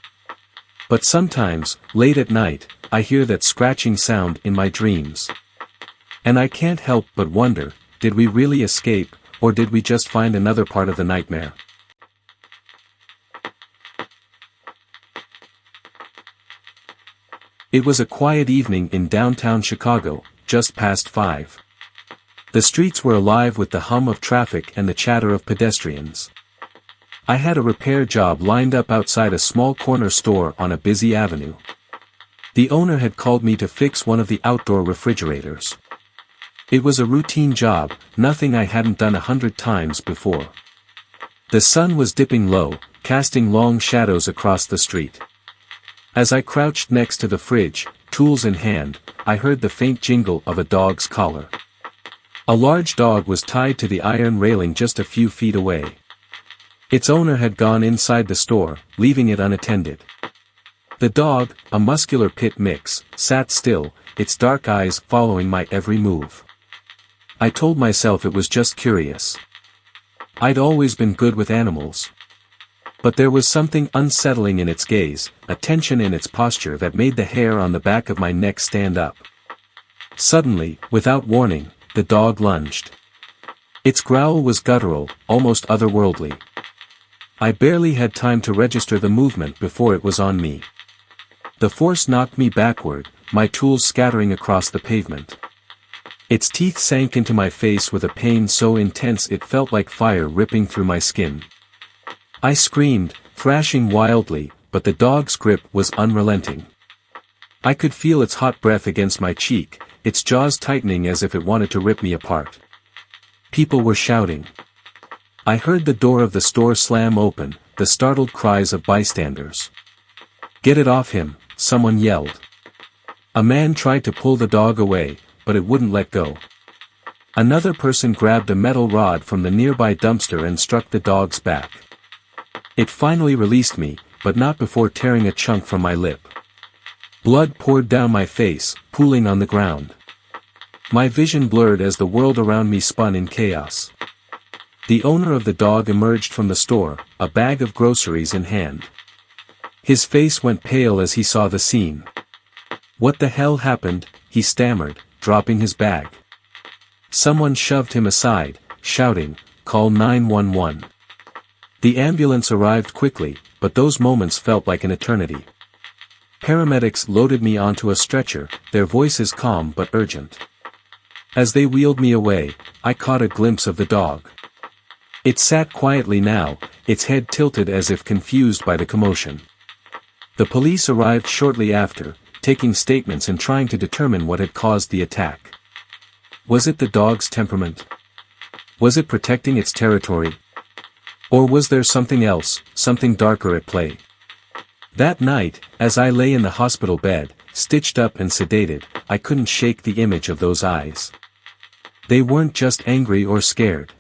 But sometimes, late at night, I hear that scratching sound in my dreams. And I can't help but wonder, did we really escape, or did we just find another part of the nightmare? It was a quiet evening in downtown Chicago, just past 5. The streets were alive with the hum of traffic and the chatter of pedestrians. I had a repair job lined up outside a small corner store on a busy avenue. The owner had called me to fix one of the outdoor refrigerators. It was a routine job, nothing I hadn't done 100 times before. The sun was dipping low, casting long shadows across the street. As I crouched next to the fridge, tools in hand, I heard the faint jingle of a dog's collar. A large dog was tied to the iron railing just a few feet away. Its owner had gone inside the store, leaving it unattended. The dog, a muscular pit mix, sat still, its dark eyes following my every move. I told myself it was just curious. I'd always been good with animals. But there was something unsettling in its gaze, a tension in its posture that made the hair on the back of my neck stand up. Suddenly, without warning, the dog lunged. Its growl was guttural, almost otherworldly. I barely had time to register the movement before it was on me. The force knocked me backward, my tools scattering across the pavement. Its teeth sank into my face with a pain so intense it felt like fire ripping through my skin. I screamed, thrashing wildly, but the dog's grip was unrelenting. I could feel its hot breath against my cheek, its jaws tightening as if it wanted to rip me apart. People were shouting. I heard the door of the store slam open, the startled cries of bystanders. "Get it off him," someone yelled. A man tried to pull the dog away, but it wouldn't let go. Another person grabbed a metal rod from the nearby dumpster and struck the dog's back. It finally released me, but not before tearing a chunk from my lip. Blood poured down my face, pooling on the ground. My vision blurred as the world around me spun in chaos. The owner of the dog emerged from the store, a bag of groceries in hand. His face went pale as he saw the scene. "What the hell happened?" he stammered, dropping his bag. Someone shoved him aside, shouting, "Call 911." The ambulance arrived quickly, but those moments felt like an eternity. Paramedics loaded me onto a stretcher, their voices calm but urgent. As they wheeled me away, I caught a glimpse of the dog. It sat quietly now, its head tilted as if confused by the commotion. The police arrived shortly after, taking statements and trying to determine what had caused the attack. Was it the dog's temperament? Was it protecting its territory? Or was there something else, something darker at play? That night, as I lay in the hospital bed, stitched up and sedated, I couldn't shake the image of those eyes. They weren't just angry or scared.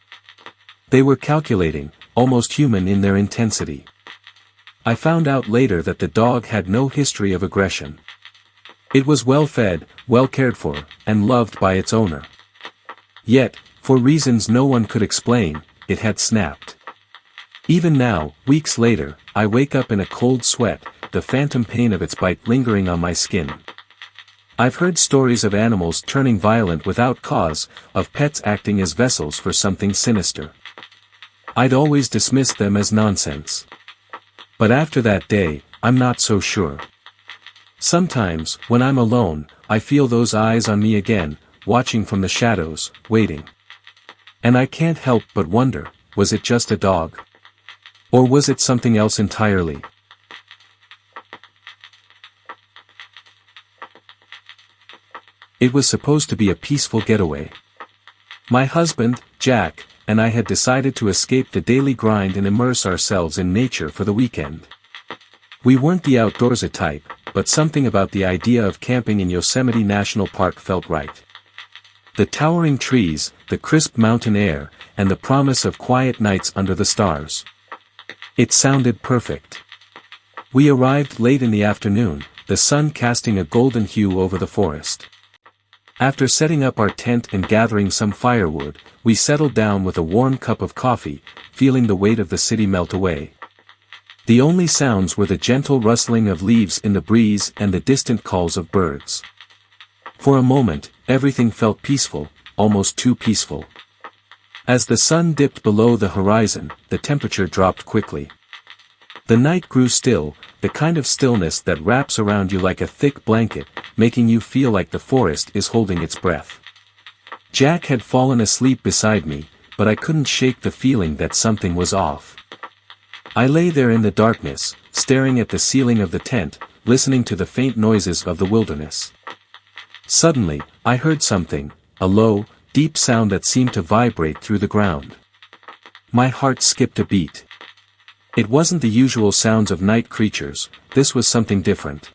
They were calculating, almost human in their intensity. I found out later that the dog had no history of aggression. It was well fed, well cared for, and loved by its owner. Yet, for reasons no one could explain, it had snapped. Even now, weeks later, I wake up in a cold sweat, the phantom pain of its bite lingering on my skin. I've heard stories of animals turning violent without cause, of pets acting as vessels for something sinister. I'd always dismissed them as nonsense. But after that day, I'm not so sure. Sometimes, when I'm alone, I feel those eyes on me again, watching from the shadows, waiting. And I can't help but wonder, was it just a dog? Or was it something else entirely? It was supposed to be a peaceful getaway. My husband, Jack, and I had decided to escape the daily grind and immerse ourselves in nature for the weekend. We weren't the outdoorsy type, but something about the idea of camping in Yosemite National Park felt right. The towering trees, the crisp mountain air, and the promise of quiet nights under the stars. It sounded perfect. We arrived late in the afternoon, the sun casting a golden hue over the forest. After setting up our tent and gathering some firewood, we settled down with a warm cup of coffee, feeling the weight of the city melt away. The only sounds were the gentle rustling of leaves in the breeze and the distant calls of birds. For a moment, everything felt peaceful, almost too peaceful. As the sun dipped below the horizon, the temperature dropped quickly. The night grew still, the kind of stillness that wraps around you like a thick blanket, making you feel like the forest is holding its breath. Jack had fallen asleep beside me, but I couldn't shake the feeling that something was off. I lay there in the darkness, staring at the ceiling of the tent, listening to the faint noises of the wilderness. Suddenly, I heard something, a low, deep sound that seemed to vibrate through the ground. My heart skipped a beat. It wasn't the usual sounds of night creatures, this was something different.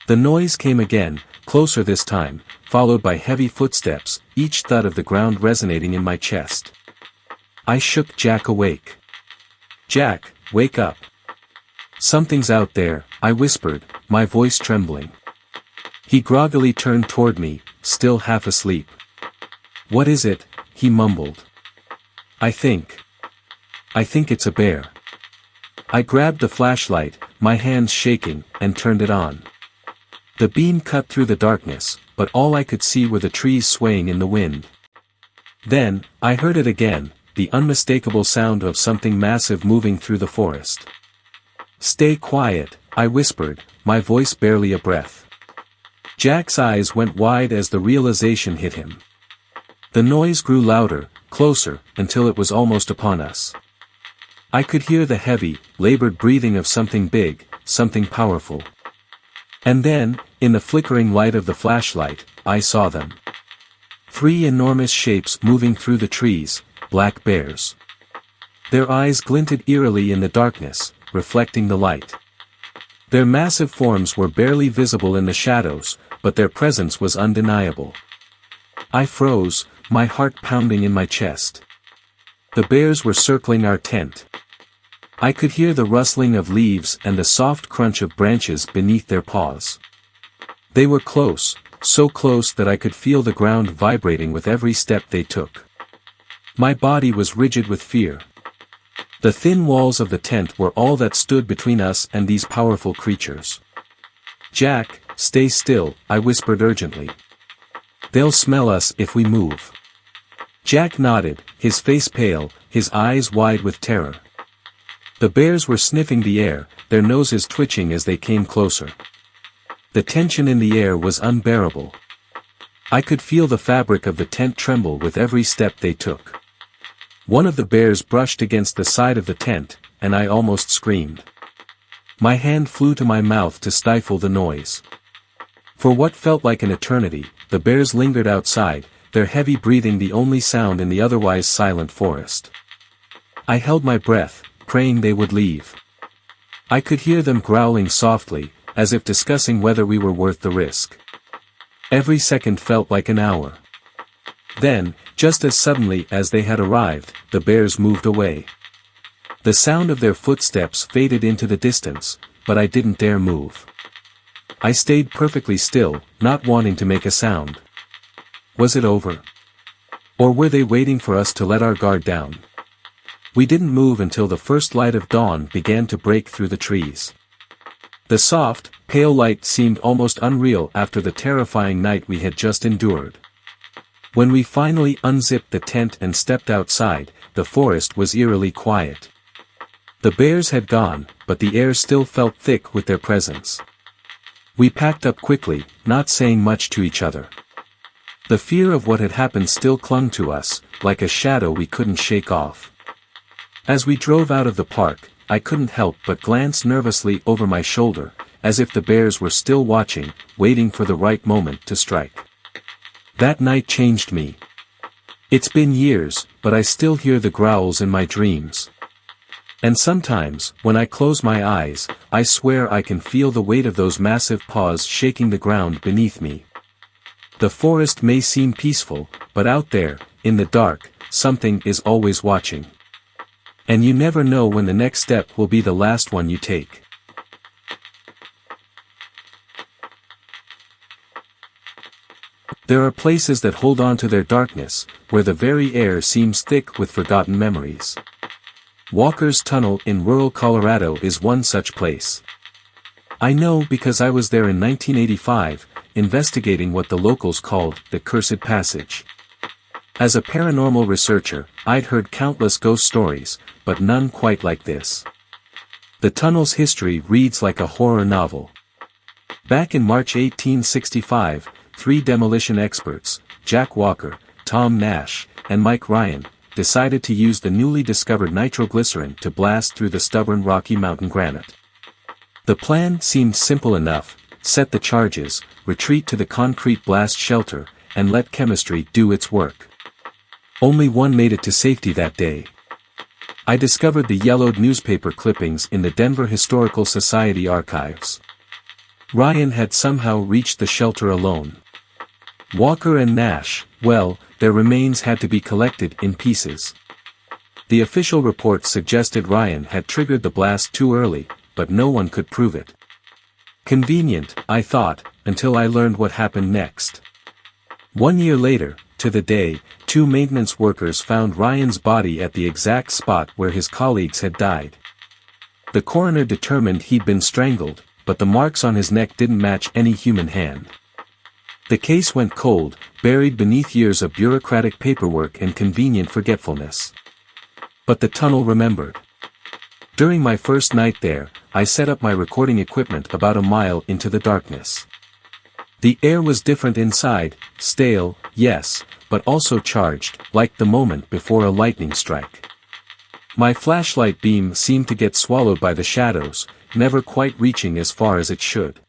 The noise came again, closer this time, followed by heavy footsteps, each thud of the ground resonating in my chest. I shook Jack awake. "Jack, wake up. Something's out there," I whispered, my voice trembling. He groggily turned toward me, still half asleep. "What is it?" he mumbled. I think it's a bear." I grabbed the flashlight, my hands shaking, and turned it on. The beam cut through the darkness, but all I could see were the trees swaying in the wind. Then, I heard it again, the unmistakable sound of something massive moving through the forest. "Stay quiet," I whispered, my voice barely a breath. Jack's eyes went wide as the realization hit him. The noise grew louder, closer, until it was almost upon us. I could hear the heavy, labored breathing of something big, something powerful. And then, in the flickering light of the flashlight, I saw them. 3 enormous shapes moving through the trees, black bears. Their eyes glinted eerily in the darkness, reflecting the light. Their massive forms were barely visible in the shadows, but their presence was undeniable. I froze, my heart pounding in my chest. The bears were circling our tent. I could hear the rustling of leaves and the soft crunch of branches beneath their paws. They were close, so close that I could feel the ground vibrating with every step they took. My body was rigid with fear. The thin walls of the tent were all that stood between us and these powerful creatures. "Jack, stay still," I whispered urgently. "They'll smell us if we move." Jack nodded, his face pale, his eyes wide with terror. The bears were sniffing the air, their noses twitching as they came closer. The tension in the air was unbearable. I could feel the fabric of the tent tremble with every step they took. One of the bears brushed against the side of the tent, and I almost screamed. My hand flew to my mouth to stifle the noise. For what felt like an eternity, the bears lingered outside, their heavy breathing the only sound in the otherwise silent forest. I held my breath, praying they would leave. I could hear them growling softly, as if discussing whether we were worth the risk. Every second felt like an hour. Then, just as suddenly as they had arrived, the bears moved away. The sound of their footsteps faded into the distance, but I didn't dare move. I stayed perfectly still, not wanting to make a sound. Was it over? Or were they waiting for us to let our guard down? We didn't move until the first light of dawn began to break through the trees. The soft, pale light seemed almost unreal after the terrifying night we had just endured. When we finally unzipped the tent and stepped outside, the forest was eerily quiet. The bears had gone, but the air still felt thick with their presence. We packed up quickly, not saying much to each other. The fear of what had happened still clung to us, like a shadow we couldn't shake off. As we drove out of the park, I couldn't help but glance nervously over my shoulder, as if the bears were still watching, waiting for the right moment to strike. That night changed me. It's been years, but I still hear the growls in my dreams. And sometimes, when I close my eyes, I swear I can feel the weight of those massive paws shaking the ground beneath me. The forest may seem peaceful, but out there, in the dark, something is always watching. And you never know when the next step will be the last one you take. There are places that hold on to their darkness, where the very air seems thick with forgotten memories. Walker's Tunnel in rural Colorado is one such place. I know because I was there in 1985, investigating what the locals called the Cursed Passage. As a paranormal researcher, I'd heard countless ghost stories, but none quite like this. The tunnel's history reads like a horror novel. Back in March 1865, 3 demolition experts, Jack Walker, Tom Nash, and Mike Ryan, decided to use the newly discovered nitroglycerin to blast through the stubborn Rocky Mountain granite. The plan seemed simple enough: set the charges, retreat to the concrete blast shelter, and let chemistry do its work. Only one made it to safety that day. I discovered the yellowed newspaper clippings in the Denver Historical Society archives. Ryan had somehow reached the shelter alone. Walker and Nash, well, their remains had to be collected in pieces. The official report suggested Ryan had triggered the blast too early, but no one could prove it. Convenient, I thought, until I learned what happened next. 1 year later, to the day, 2 maintenance workers found Ryan's body at the exact spot where his colleagues had died. The coroner determined he'd been strangled, but the marks on his neck didn't match any human hand. The case went cold, buried beneath years of bureaucratic paperwork and convenient forgetfulness. But the tunnel remembered. During my first night there, I set up my recording equipment about a mile into the darkness. The air was different inside, stale, yes, but also charged, like the moment before a lightning strike. My flashlight beam seemed to get swallowed by the shadows, never quite reaching as far as it should.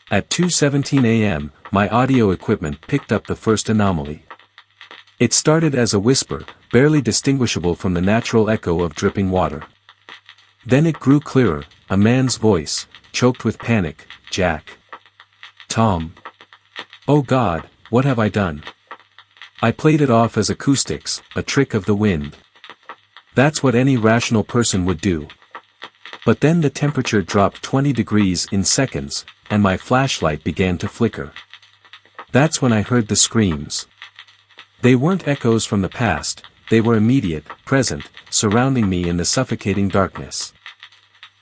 At 2:17 a.m., my audio equipment picked up the first anomaly. It started as a whisper, barely distinguishable from the natural echo of dripping water. Then it grew clearer, a man's voice, choked with panic. "Jack. Tom. Oh God, what have I done?" I played it off as acoustics, a trick of the wind. That's what any rational person would do. But then the temperature dropped 20 degrees in seconds, and my flashlight began to flicker. That's when I heard the screams. They weren't echoes from the past, they were immediate, present, surrounding me in the suffocating darkness.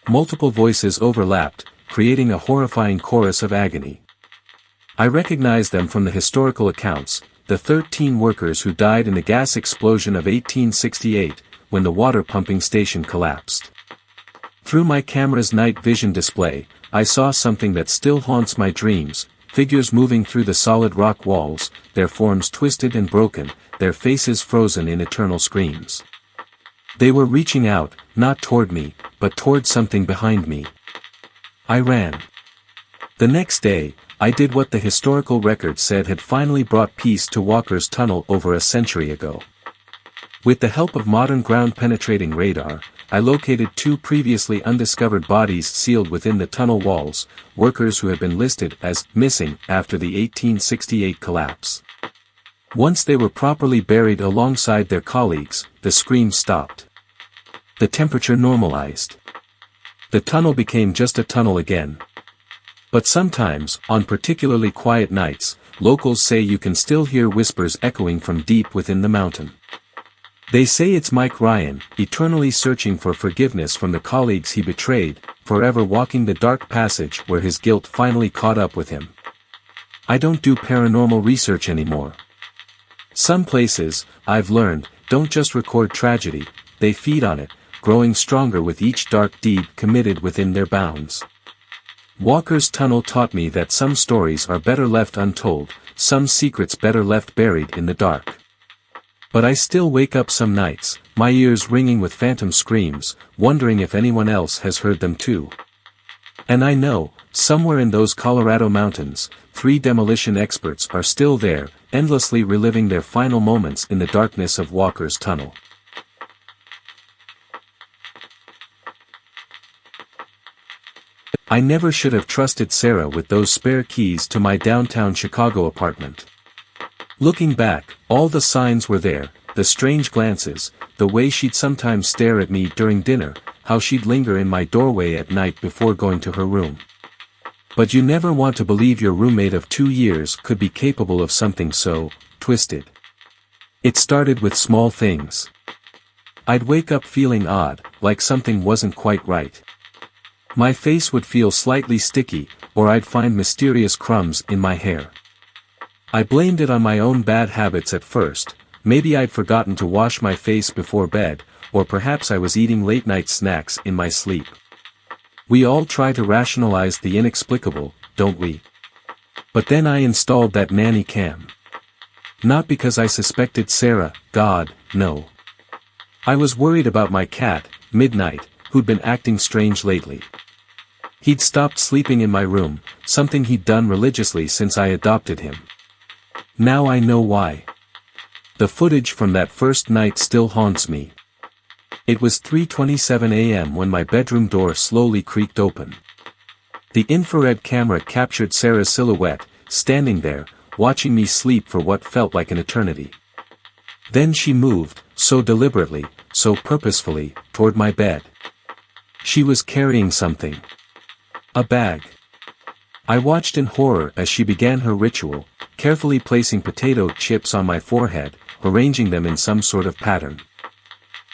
Multiple voices overlapped, creating a horrifying chorus of agony. I recognized them from the historical accounts, the 13 workers who died in the gas explosion of 1868, when the water pumping station collapsed. Through my camera's night vision display, I saw something that still haunts my dreams: figures moving through the solid rock walls, their forms twisted and broken, their faces frozen in eternal screams. They were reaching out, not toward me, but toward something behind me. I ran. The next day, I did what the historical record said had finally brought peace to Walker's Tunnel over a century ago. With the help of modern ground-penetrating radar, I located 2 previously undiscovered bodies sealed within the tunnel walls, workers who had been listed as missing after the 1868 collapse. Once they were properly buried alongside their colleagues, the screams stopped. The temperature normalized. The tunnel became just a tunnel again. But sometimes, on particularly quiet nights, locals say you can still hear whispers echoing from deep within the mountain. They say it's Mike Ryan, eternally searching for forgiveness from the colleagues he betrayed, forever walking the dark passage where his guilt finally caught up with him. I don't do paranormal research anymore. Some places, I've learned, don't just record tragedy, they feed on it, growing stronger with each dark deed committed within their bounds. Walker's Tunnel taught me that some stories are better left untold, some secrets better left buried in the dark. But I still wake up some nights, my ears ringing with phantom screams, wondering if anyone else has heard them too. And I know, somewhere in those Colorado mountains, 3 demolition experts are still there, endlessly reliving their final moments in the darkness of Walker's Tunnel. I never should have trusted Sarah with those spare keys to my downtown Chicago apartment. Looking back, all the signs were there, the strange glances, the way she'd sometimes stare at me during dinner, how she'd linger in my doorway at night before going to her room. But you never want to believe your roommate of 2 years could be capable of something so twisted. It started with small things. I'd wake up feeling odd, like something wasn't quite right. My face would feel slightly sticky, or I'd find mysterious crumbs in my hair. I blamed it on my own bad habits at first, maybe I'd forgotten to wash my face before bed, or perhaps I was eating late-night snacks in my sleep. We all try to rationalize the inexplicable, don't we? But then I installed that nanny cam. Not because I suspected Sarah, God, no. I was worried about my cat, Midnight, who'd been acting strange lately. He'd stopped sleeping in my room, something he'd done religiously since I adopted him. Now I know why. The footage from that first night still haunts me. It was 3:27 a.m. when my bedroom door slowly creaked open. The infrared camera captured Sarah's silhouette, standing there, watching me sleep for what felt like an eternity. Then she moved, so deliberately, so purposefully, toward my bed. She was carrying something. A bag. I watched in horror as she began her ritual, carefully placing potato chips on my forehead, arranging them in some sort of pattern.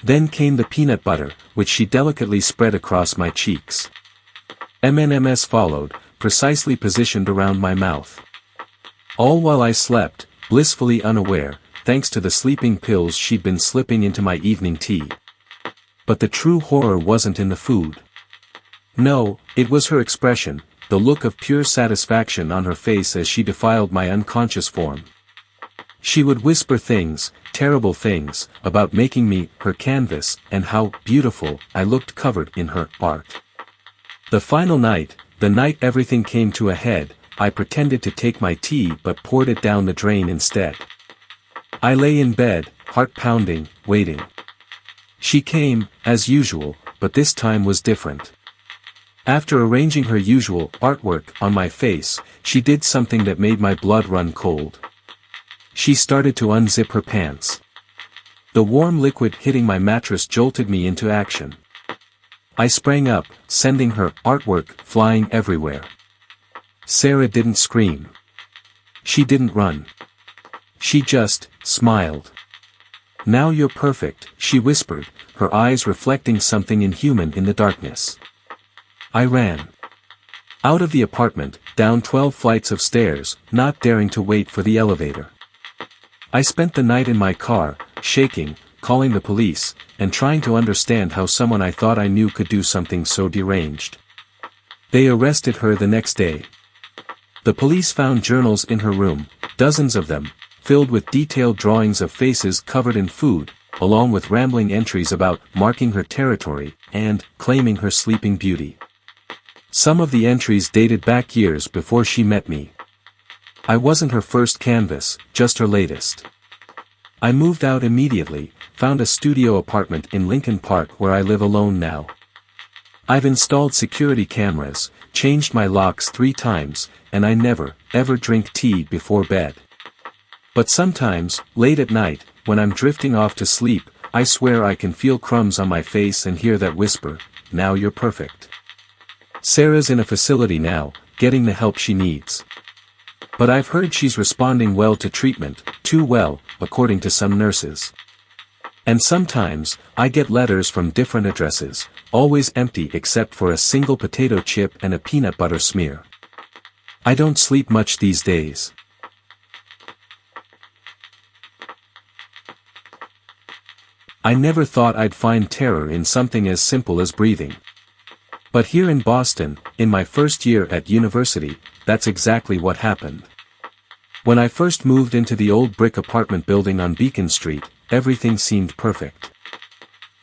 Then came the peanut butter, which she delicately spread across my cheeks. M&Ms followed, precisely positioned around my mouth. All while I slept, blissfully unaware, thanks to the sleeping pills she'd been slipping into my evening tea. But the true horror wasn't in the food. No, it was her expression, the look of pure satisfaction on her face as she defiled my unconscious form. She would whisper things, terrible things, about making me her canvas and how beautiful I looked covered in her art. The final night, the night everything came to a head, I pretended to take my tea but poured it down the drain instead. I lay in bed, heart pounding, waiting. She came, as usual, but this time was different. After arranging her usual artwork on my face, she did something that made my blood run cold. She started to unzip her pants. The warm liquid hitting my mattress jolted me into action. I sprang up, sending her artwork flying everywhere. Sarah didn't scream. She didn't run. She just smiled. "Now you're perfect," she whispered, her eyes reflecting something inhuman in the darkness. I ran out of the apartment, down 12 flights of stairs, not daring to wait for the elevator. I spent the night in my car, shaking, calling the police, and trying to understand how someone I thought I knew could do something so deranged. They arrested her the next day. The police found journals in her room, dozens of them, filled with detailed drawings of faces covered in food, along with rambling entries about marking her territory and claiming her sleeping beauty. Some of the entries dated back years before she met me. I wasn't her first canvas, just her latest. I moved out immediately, found a studio apartment in Lincoln Park where I live alone now. I've installed security cameras, changed my locks 3 times, and I never, ever drink tea before bed. But sometimes, late at night, when I'm drifting off to sleep, I swear I can feel crumbs on my face and hear that whisper, "Now you're perfect." Sarah's in a facility now, getting the help she needs. But I've heard she's responding well to treatment, too well, according to some nurses. And sometimes, I get letters from different addresses, always empty except for a single potato chip and a peanut butter smear. I don't sleep much these days. I never thought I'd find terror in something as simple as breathing. But here in Boston, in my first year at university, that's exactly what happened. When I first moved into the old brick apartment building on Beacon Street, everything seemed perfect.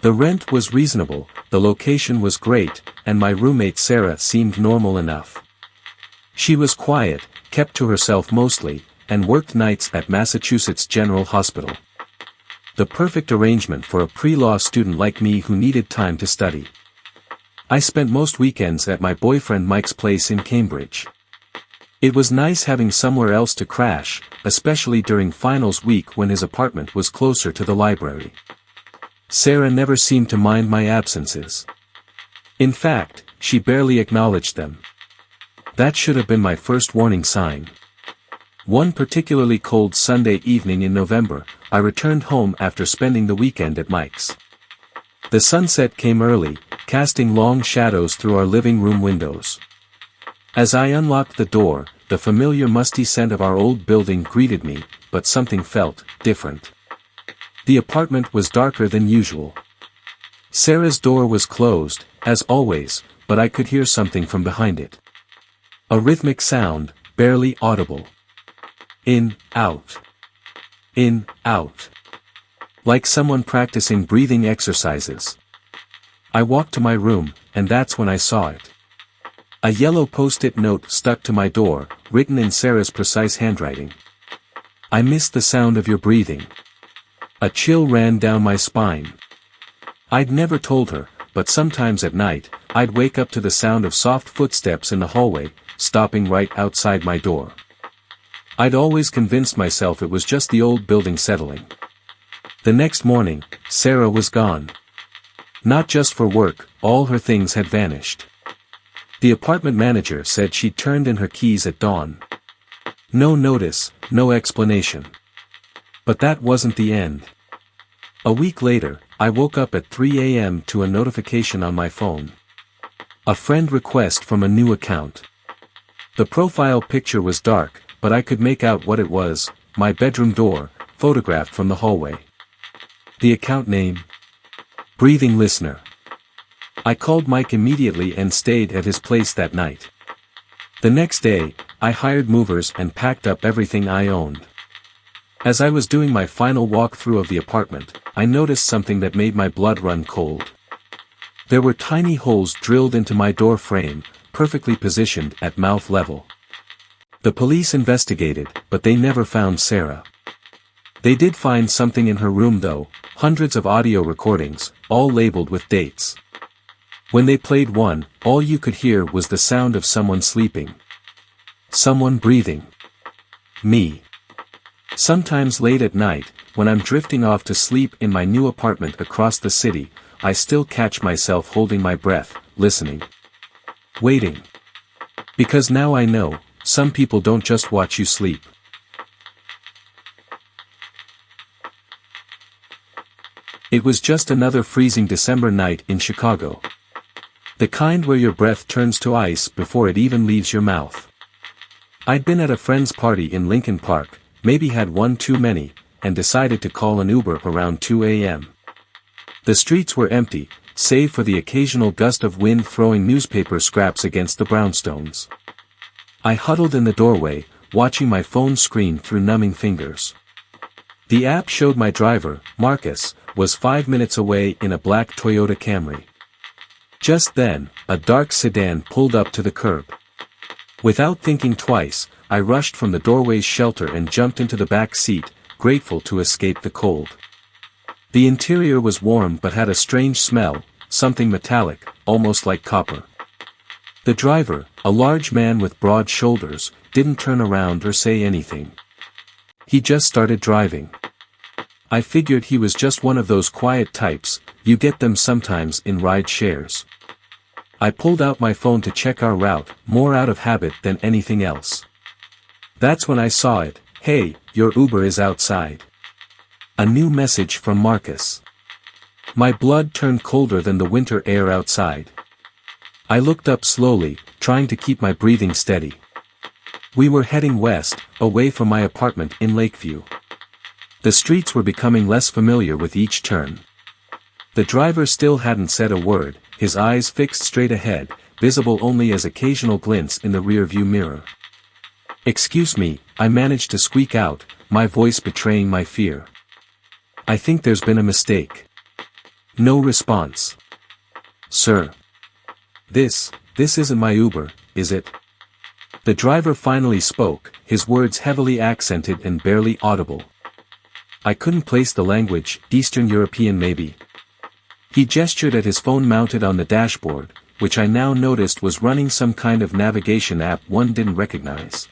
The rent was reasonable, the location was great, and my roommate Sarah seemed normal enough. She was quiet, kept to herself mostly, and worked nights at Massachusetts General Hospital. The perfect arrangement for a pre-law student like me who needed time to study. I spent most weekends at my boyfriend Mike's place in Cambridge. It was nice having somewhere else to crash, especially during finals week when his apartment was closer to the library. Sarah never seemed to mind my absences. In fact, she barely acknowledged them. That should have been my first warning sign. One particularly cold Sunday evening in November, I returned home after spending the weekend at Mike's. The sunset came early, casting long shadows through our living room windows. As I unlocked the door, the familiar musty scent of our old building greeted me, but something felt different. The apartment was darker than usual. Sarah's door was closed, as always, but I could hear something from behind it. A rhythmic sound, barely audible. In, out. In, out. Like someone practicing breathing exercises. I walked to my room, and that's when I saw it. A yellow post-it note stuck to my door, written in Sarah's precise handwriting. "I missed the sound of your breathing." A chill ran down my spine. I'd never told her, but sometimes at night, I'd wake up to the sound of soft footsteps in the hallway, stopping right outside my door. I'd always convinced myself it was just the old building settling. The next morning, Sarah was gone. Not just for work, all her things had vanished. The apartment manager said she'd turned in her keys at dawn. No notice, no explanation. But that wasn't the end. A week later, I woke up at 3 a.m. to a notification on my phone. A friend request from a new account. The profile picture was dark, but I could make out what it was, my bedroom door, photographed from the hallway. The account name? Breathing Listener. I called Mike immediately and stayed at his place that night. The next day, I hired movers and packed up everything I owned. As I was doing my final walkthrough of the apartment, I noticed something that made my blood run cold. There were tiny holes drilled into my door frame, perfectly positioned at mouth level. The police investigated, but they never found Sarah. They did find something in her room though, hundreds of audio recordings, all labeled with dates. When they played one, all you could hear was the sound of someone sleeping. Someone breathing. Me. Sometimes late at night, when I'm drifting off to sleep in my new apartment across the city, I still catch myself holding my breath, listening. Waiting. Because now I know, some people don't just watch you sleep. It was just another freezing December night in Chicago. The kind where your breath turns to ice before it even leaves your mouth. I'd been at a friend's party in Lincoln Park, maybe had one too many, and decided to call an Uber around 2 a.m. The streets were empty, save for the occasional gust of wind throwing newspaper scraps against the brownstones. I huddled in the doorway, watching my phone screen through numbing fingers. The app showed my driver, Marcus, was 5 minutes away in a black Toyota Camry. Just then, a dark sedan pulled up to the curb. Without thinking twice, I rushed from the doorway's shelter and jumped into the back seat, grateful to escape the cold. The interior was warm but had a strange smell, something metallic, almost like copper. The driver, a large man with broad shoulders, didn't turn around or say anything. He just started driving. I figured he was just one of those quiet types, you get them sometimes in ride shares. I pulled out my phone to check our route, more out of habit than anything else. That's when I saw it. "Hey, your Uber is outside." A new message from Marcus. My blood turned colder than the winter air outside. I looked up slowly, trying to keep my breathing steady. We were heading west, away from my apartment in Lakeview. The streets were becoming less familiar with each turn. The driver still hadn't said a word, his eyes fixed straight ahead, visible only as occasional glints in the rearview mirror. "Excuse me," I managed to squeak out, my voice betraying my fear. "I think there's been a mistake." No response. "Sir. This isn't my Uber, is it?" The driver finally spoke, his words heavily accented and barely audible. I couldn't place the language, Eastern European maybe. He gestured at his phone mounted on the dashboard, which I now noticed was running some kind of navigation app one didn't recognize.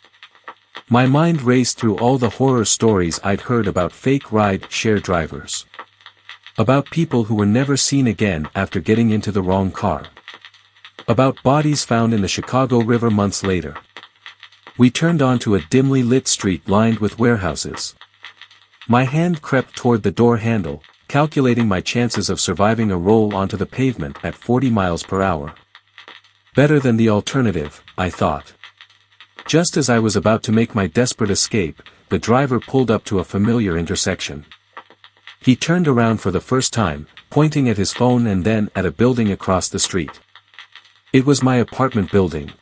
My mind raced through all the horror stories I'd heard about fake ride-share drivers. About people who were never seen again after getting into the wrong car. About bodies found in the Chicago River months later. We turned onto a dimly lit street lined with warehouses. My hand crept toward the door handle, calculating my chances of surviving a roll onto the pavement at 40 miles per hour. Better than the alternative, I thought. Just as I was about to make my desperate escape, the driver pulled up to a familiar intersection. He turned around for the first time, pointing at his phone and then at a building across the street. It was my apartment building.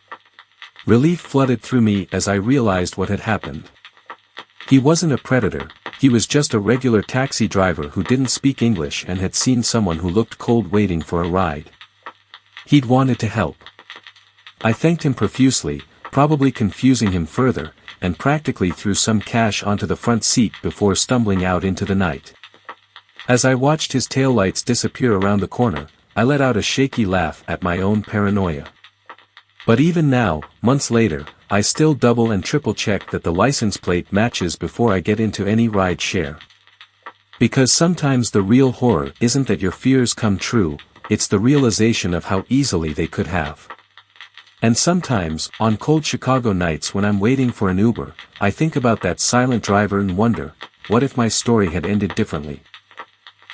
Relief flooded through me as I realized what had happened. He wasn't a predator, he was just a regular taxi driver who didn't speak English and had seen someone who looked cold waiting for a ride. He'd wanted to help. I thanked him profusely, probably confusing him further, and practically threw some cash onto the front seat before stumbling out into the night. As I watched his taillights disappear around the corner, I let out a shaky laugh at my own paranoia. But even now, months later, I still double and triple check that the license plate matches before I get into any ride share. Because sometimes the real horror isn't that your fears come true, it's the realization of how easily they could have. And sometimes, on cold Chicago nights when I'm waiting for an Uber, I think about that silent driver and wonder, what if my story had ended differently?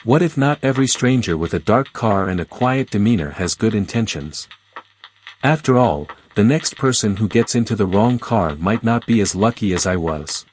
What if not every stranger with a dark car and a quiet demeanor has good intentions? After all, the next person who gets into the wrong car might not be as lucky as I was.